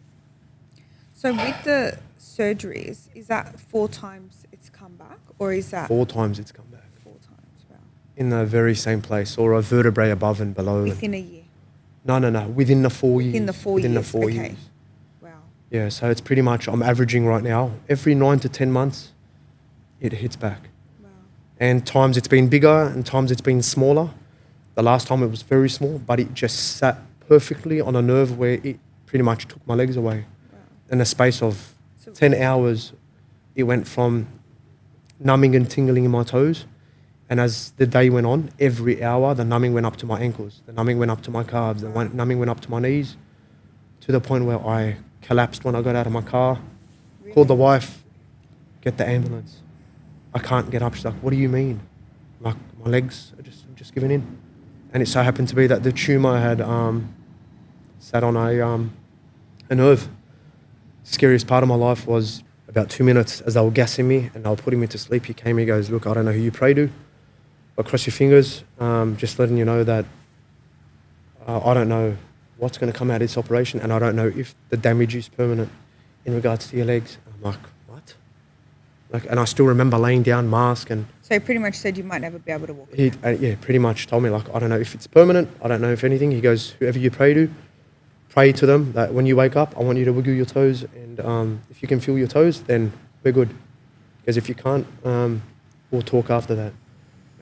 So with the surgeries, is that 4 times it's come back, or is that 4 times it's come back? 4 times, wow. In the very same place, or a vertebrae above and below. Within a year? No, within the 4 years. Within the 4 years, Within the 4 okay. years. Wow. Yeah, so it's pretty much, I'm averaging right now, every 9 to 10 months, it hits back. Wow. And times it's been bigger and times it's been smaller. The last time it was very small, but it just sat perfectly on a nerve where it pretty much took my legs away. Wow. In a space of 10 hours, it went from numbing and tingling in my toes. And as the day went on, every hour, the numbing went up to my ankles, the numbing went up to my calves, the numbing went up to my knees, to the point where I collapsed when I got out of my car, called the wife, get the ambulance. I can't get up. She's like, what do you mean? Like, my legs are just giving in. And it so happened to be that the tumour had sat on a nerve. Scariest part of my life was about 2 minutes as they were gassing me and they were putting me to sleep. He came, he goes, look, I don't know who you pray to, but cross your fingers, just letting you know that I don't know what's going to come out of this operation, and I don't know if the damage is permanent in regards to your legs. I'm like, what? Like, and I still remember laying down, mask, and So he pretty much said you might never be able to walk. he pretty much told me, like, I don't know if it's permanent, I don't know if anything. He goes, whoever you pray to them that when you wake up, I want you to wiggle your toes, and if you can feel your toes, then we're good. Because if you can't, we'll talk after that.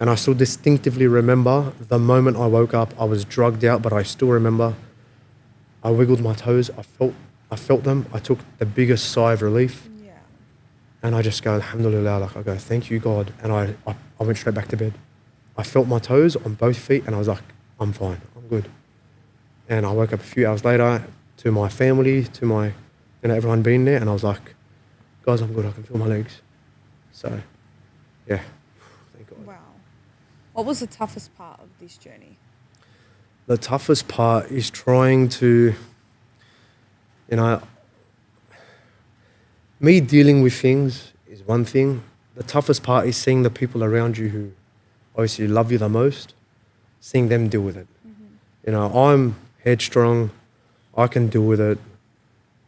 And I still distinctively remember the moment I woke up. I was drugged out, but I still remember I wiggled my toes. I felt them. I took the biggest sigh of relief. Yeah. And I just go, alhamdulillah, like I go, thank you, God. And I went straight back to bed. I felt my toes on both feet and I was like, I'm fine, I'm good. And I woke up a few hours later to my family, to my, everyone being there, and I was like, guys, I'm good, I can feel my legs. So, yeah, thank God. Wow. What was the toughest part of this journey? The toughest part is trying to, me dealing with things is one thing. The toughest part is seeing the people around you who obviously love you the most, seeing them deal with it. Mm-hmm. I'm headstrong, I can deal with it,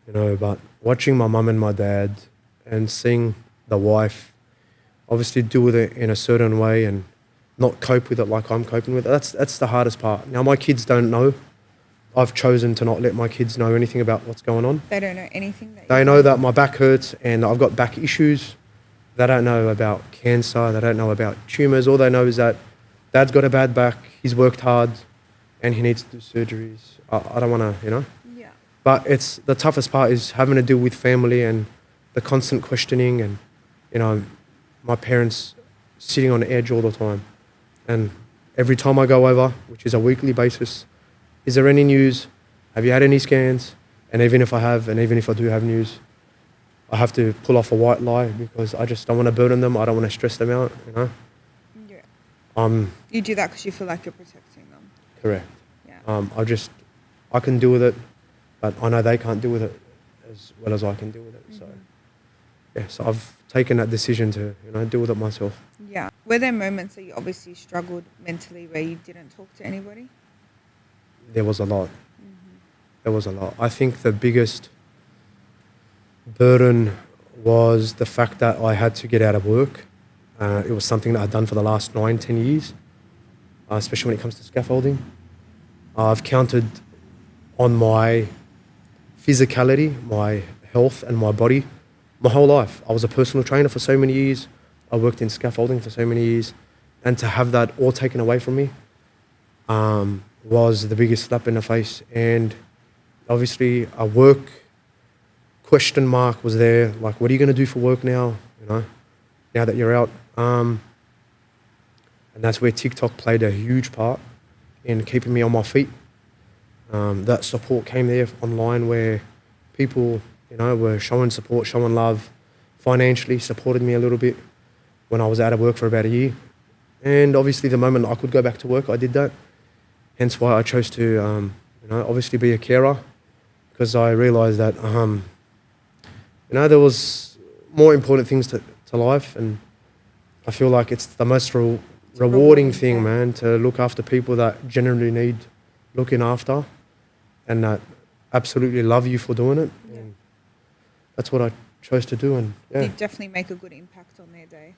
but watching my mum and my dad and seeing the wife obviously deal with it in a certain way and not cope with it like I'm coping with it, that's the hardest part. Now, my kids don't know. I've chosen to not let my kids know anything about what's going on. They don't know anything? They know that my back hurts and I've got back issues. They don't know about cancer. They don't know about tumours. All they know is that Dad's got a bad back, he's worked hard, and he needs to do surgeries. I don't want to, Yeah. But it's the toughest part is having to deal with family and the constant questioning and, my parents sitting on edge all the time. And every time I go over, which is a weekly basis, is there any news? Have you had any scans? And even if I have, and even if I do have news, I have to pull off a white lie because I just don't want to burden them. I don't want to stress them out, Yeah. You do that because you feel like you're protecting them. Correct. Yeah. I can deal with it, but I know they can't deal with it as well as I can deal with it. Mm-hmm. So I've taken that decision to, deal with it myself. Yeah. Were there moments that you obviously struggled mentally where you didn't talk to anybody? There was a lot. Mm-hmm. There was a lot. I think the biggest burden was the fact that I had to get out of work. It was something that I'd done for the last 9-10 years, especially when it comes to scaffolding. I've counted on my physicality, my health and my body my whole life. I was a personal trainer for so many years. I worked in scaffolding for so many years. And to have that all taken away from me was the biggest slap in the face. And obviously a work question mark was there. Like, what are you going to do for work now? Now that you're out. And that's where TikTok played a huge part in keeping me on my feet. That support came there online where people, were showing support, showing love, financially supported me a little bit when I was out of work for about a year. And obviously the moment I could go back to work, I did that. Hence why I chose to, obviously be a carer, because I realised that, there was more important things to life, and I feel like it's the most rewarding thing, man, to look after people that genuinely need looking after and that absolutely love you for doing it. Yeah. And that's what I chose to do. And You definitely make a good impact on their day.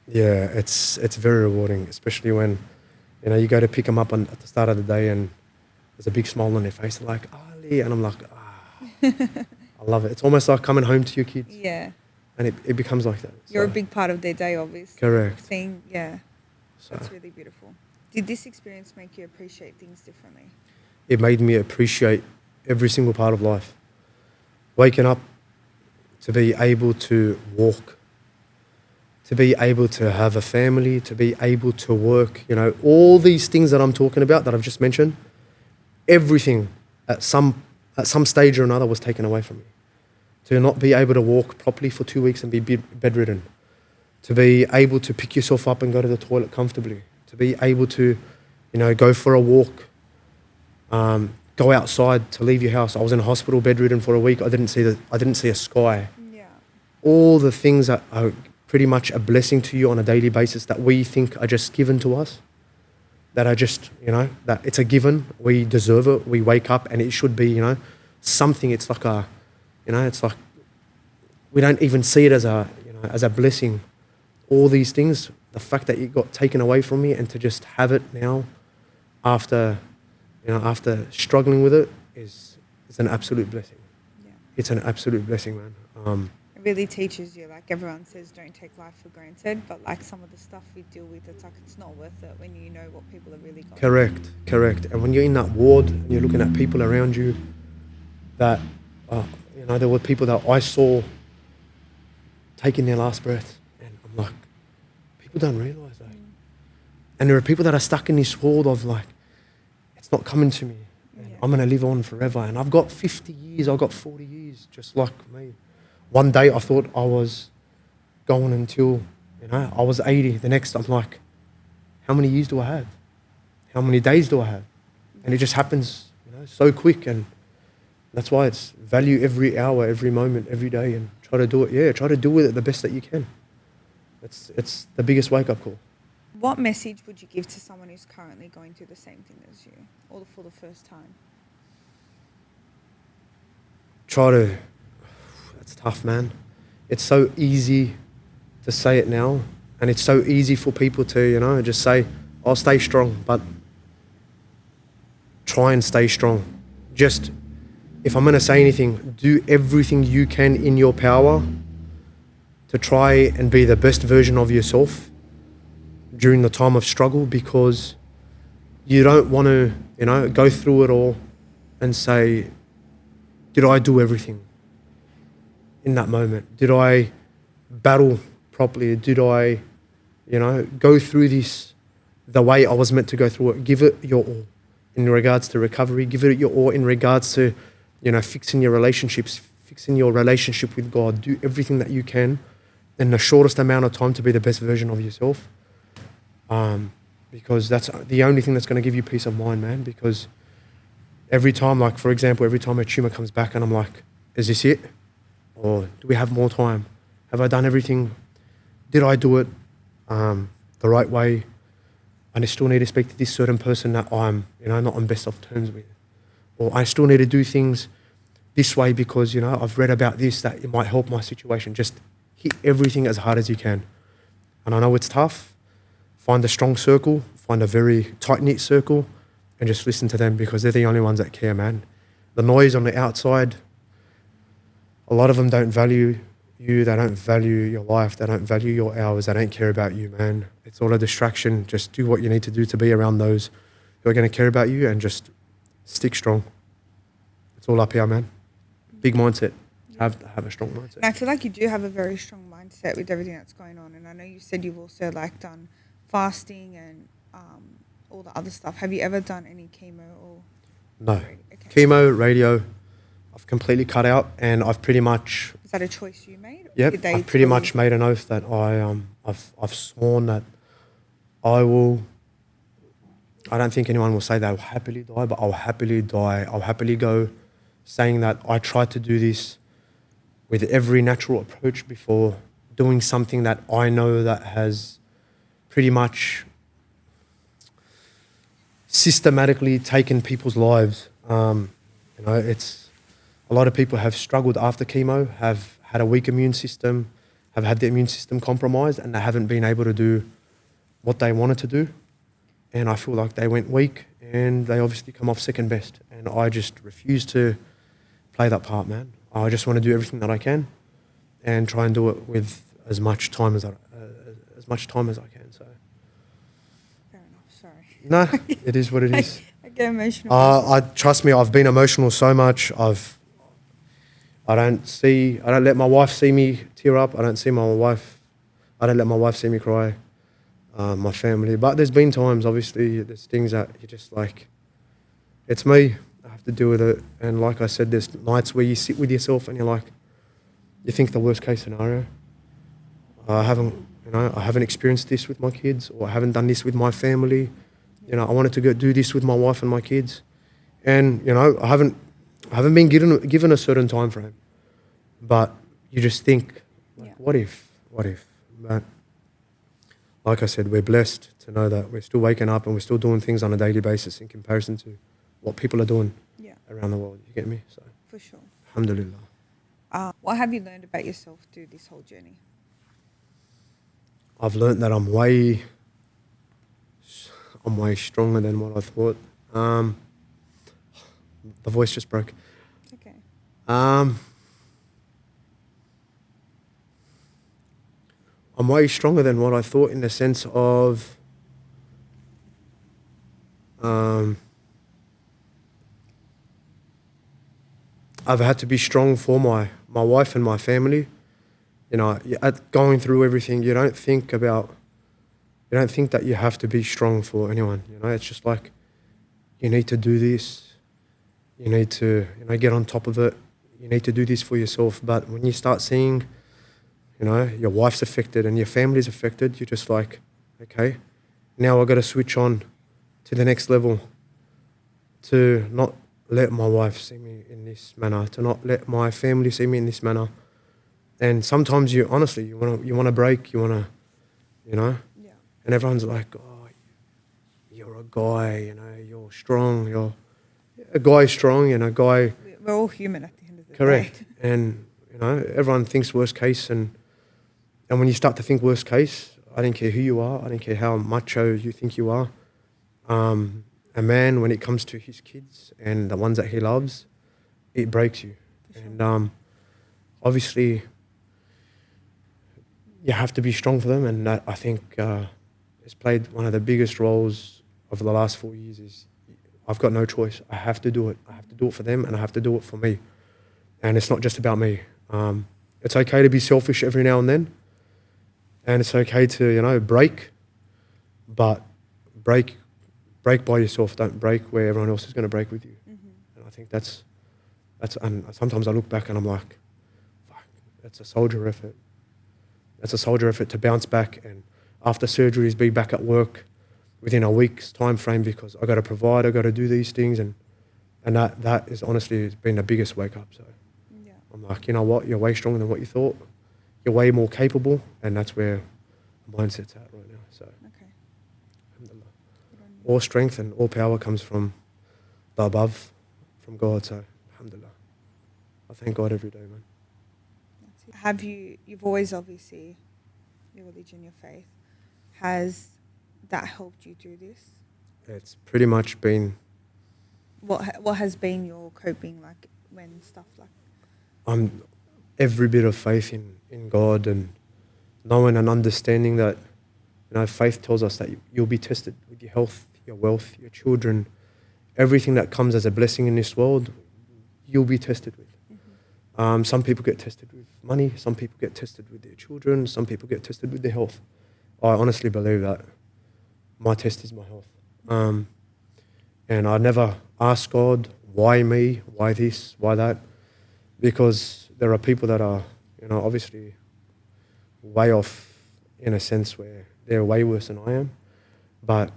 Yeah, it's very rewarding, especially when, you go to pick them up at the start of the day and there's a big smile on their face. They're like, Ali, and I'm like, I love it. It's almost like coming home to your kids. Yeah. And it becomes like that. You're a big part of their day, obviously. Correct. That's really beautiful. Did this experience make you appreciate things differently? It made me appreciate every single part of life. Waking up to be able to walk, to be able to have a family, to be able to work, you know, all these things that I'm talking about that I've just mentioned, everything at some stage or another was taken away from me. To not be able to walk properly for 2 weeks and be bedridden, to be able to pick yourself up and go to the toilet comfortably, to be able to, you know, go for a walk, go outside, to leave your house. I was in a hospital bedridden for a week. I didn't see a sky. Yeah. All the things that are pretty much a blessing to you on a daily basis that we think are just given to us, that are just, you know, that it's a given. We deserve it. We wake up and it should be, you know, something. It's like a, you know, it's like we don't even see it as a, you know, as a blessing. All these things, the fact that it got taken away from me and to just have it now after, you know, after struggling with it is an absolute blessing. Yeah. It's an absolute blessing, man. It really teaches you, like everyone says, don't take life for granted, but like some of the stuff we deal with, it's like it's not worth it when you know what people are really going through. Correct. And when you're in that ward and you're looking at people around you that, you know, there were people that I saw taking their last breath, and I'm like, people don't realise that. And there are people that are stuck in this world of like, it's not coming to me. And I'm going to live on forever. And I've got 50 years, I've got 40 years, just like me. One day I thought I was going until, you know, I was 80. The next, I'm like, how many years do I have? How many days do I have? And it just happens, you know, so quick. And that's why it's value every hour, every moment, every day, and try to do it. Yeah, try to do with it the best that you can. It's the biggest wake-up call. What message would you give to someone who's currently going through the same thing as you, or for the first time? That's tough, man. It's so easy to say it now, and it's so easy for people to, you know, just say, I'll stay strong, but try and stay strong. Just, if I'm going to say anything, do everything you can in your power to try and be the best version of yourself during the time of struggle, because you don't want to, you know, go through it all and say, did I do everything in that moment? Did I battle properly? Did I, you know, go through this the way I was meant to go through it? Give it your all in regards to recovery. Give it your all in regards to, you know, fixing your relationships, fixing your relationship with God. Do everything that you can in the shortest amount of time to be the best version of yourself. Because that's the only thing that's going to give you peace of mind, man. Because every time, like for example, every time a tumor comes back and I'm like, is this it? Or do we have more time? Have I done everything? Did I do it the right way? And I still need to speak to this certain person that I'm, you know, not on best of terms with. Or I still need to do things this way because, you know, I've read about this, that it might help my situation. Just hit everything as hard as you can. And I know it's tough. Find a strong circle, find a very tight-knit circle, and just listen to them because they're the only ones that care, man. The noise on the outside, a lot of them don't value you, they don't value your life, they don't value your hours, they don't care about you, man. It's all a distraction. Just do what you need to do to be around those who are going to care about you and just stick strong. It's all up here, man. Big mindset. Have a strong mindset. And I feel like you do have a very strong mindset with everything that's going on. And I know you said you've also like done fasting and all the other stuff. Have you ever done any chemo or? No. Okay. Chemo, radio, I've completely cut out, and I've pretty much. Is that a choice you made? Yep. I've pretty much made an oath that I've sworn that I will. I don't think anyone will say they'll happily die, but I'll happily die. I'll happily go, saying that I tried to do this with every natural approach before, doing something that I know that has pretty much systematically taken people's lives. You know, it's a lot of people have struggled after chemo, have had a weak immune system, have had their immune system compromised, and they haven't been able to do what they wanted to do. And I feel like they went weak, and they obviously come off second best. And I just refuse to play that part, man. I just want to do everything that I can, and try and do it with as much time as I can. So. Fair enough. Sorry. No, it is what it is. I get emotional. Trust me, I've been emotional so much. I don't let my wife see me tear up. I don't I don't let my wife see me cry, my family. But there's been times, obviously, there's things that you're just like, it's me. I have to deal with it. And like I said, there's nights where you sit with yourself and you're like, you think the worst case scenario. I haven't experienced this with my kids, or I haven't done this with my family. You know, I wanted to go do this with my wife and my kids. And, you know, I haven't been given a certain time frame. But you just think, like, what if? But like I said, we're blessed to know that we're still waking up and we're still doing things on a daily basis in comparison to what people are doing around the world. You get me? So For sure. alhamdulillah. What have you learned about yourself through this whole journey? I've learned that I'm way stronger than what I thought. The voice just broke. It's okay. I'm way stronger than what I thought in the sense of I've had to be strong for my wife and my family. You know, going through everything, you don't think that you have to be strong for anyone. You know, it's just like, you need to do this. You need to, you know, get on top of it. You need to do this for yourself. But when you start seeing, you know, your wife's affected and your family's affected, you're just like, okay, now I've got to switch on to the next level, to not let my wife see me in this manner, to not let my family see me in this manner. And sometimes you want to break, you know, and everyone's like, oh, you're a guy, you know, you're strong, a guy's strong, and a guy. We're all human at the end of the day. Correct. And, you know, everyone thinks worst case, and when you start to think worst case, I don't care who you are, I don't care how macho you think you are. A man, when it comes to his kids and the ones that he loves, it breaks you. Sure. And obviously, you have to be strong for them, and that, I think, has played one of the biggest roles over the last 4 years. Is I've got no choice. I have to do it. I have to do it for them, and I have to do it for me. And it's not just about me. It's okay to be selfish every now and then, and it's okay to, you know, break, but break by yourself. Don't break where everyone else is going to break with you. Mm-hmm. And I think that's. And sometimes I look back and I'm like, fuck, that's a soldier effort. That's a soldier effort to bounce back, and after surgeries be back at work within a week's time frame, because I got to provide, I got to do these things, and that is honestly been the biggest wake up. So I'm like, you know what, you're way stronger than what you thought. You're way more capable, and that's where the mindset's at right now. So alhamdulillah. All strength and all power comes from the above, from God. So alhamdulillah. I thank God every day, man. You've always, obviously, your religion, your faith, has that helped you through this? It's pretty much been... What has been your coping like when stuff like... Every bit of faith in God, and knowing and understanding that, you know, faith tells us that you'll be tested with your health, your wealth, your children, everything that comes as a blessing in this world, you'll be tested with. Mm-hmm. Some people get tested with money, some people get tested with their children, some people get tested with their health. I honestly believe that my test is my health. And I never ask God, why me, why this, why that, because there are people that are, you know, obviously way off in a sense where they're way worse than I am. But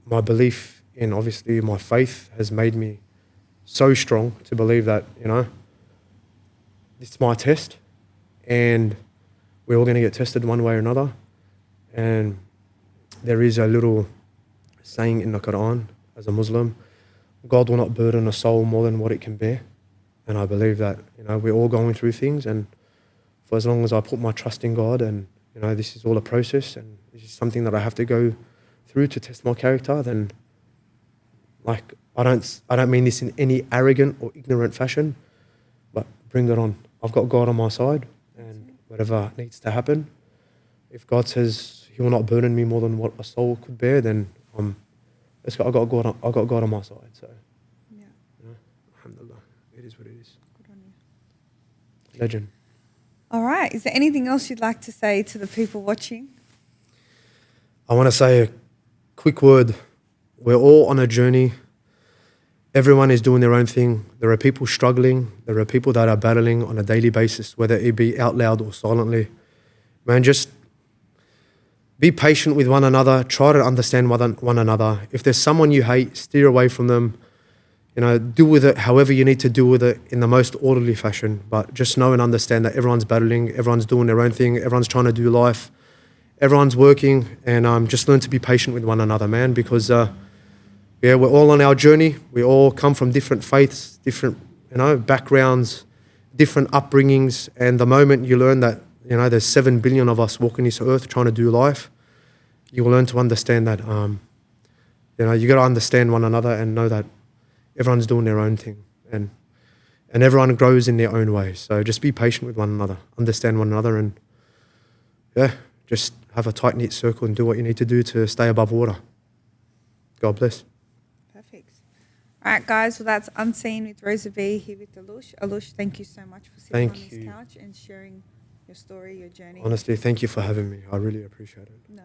my belief in, obviously, my faith has made me so strong to believe that, you know, it's my test, and we're all going to get tested one way or another. And there is a little saying in the Quran, as a Muslim, God will not burden a soul more than what it can bear. And I believe that, you know, we're all going through things, and for as long as I put my trust in God, and, you know, this is all a process, and this is something that I have to go through to test my character, then, like, I don't mean this in any arrogant or ignorant fashion, but bring it on. I've got God on my side, and whatever needs to happen, if God says He will not burden me more than what a soul could bear, then I've got God on my side. So, you know, alhamdulillah, it is what it is. Good on you. Legend. All right. Is there anything else you'd like to say to the people watching? I want to say a quick word. We're all on a journey. Everyone is doing their own thing. There are people struggling. There are people that are battling on a daily basis, whether it be out loud or silently. Man, just be patient with one another. Try to understand one another. If there's someone you hate, steer away from them. You know, deal with it however you need to deal with it in the most orderly fashion. But just know and understand that everyone's battling, everyone's doing their own thing, everyone's trying to do life, everyone's working, and just learn to be patient with one another, man, because we're all on our journey. We all come from different faiths, different, backgrounds, different upbringings, and the moment you learn that, there's 7 billion of us walking this earth trying to do life, you will learn to understand that, you got to understand one another and know that everyone's doing their own thing, and everyone grows in their own way. So just be patient with one another, understand one another, and just have a tight-knit circle and do what you need to do to stay above water. God bless. Perfect. All right, guys. Well, that's Unseen with Rosa B here with Aloosh. Aloosh, thank you so much for sitting on this couch and sharing your story, your journey. Honestly, thank you for having me. I really appreciate it. No.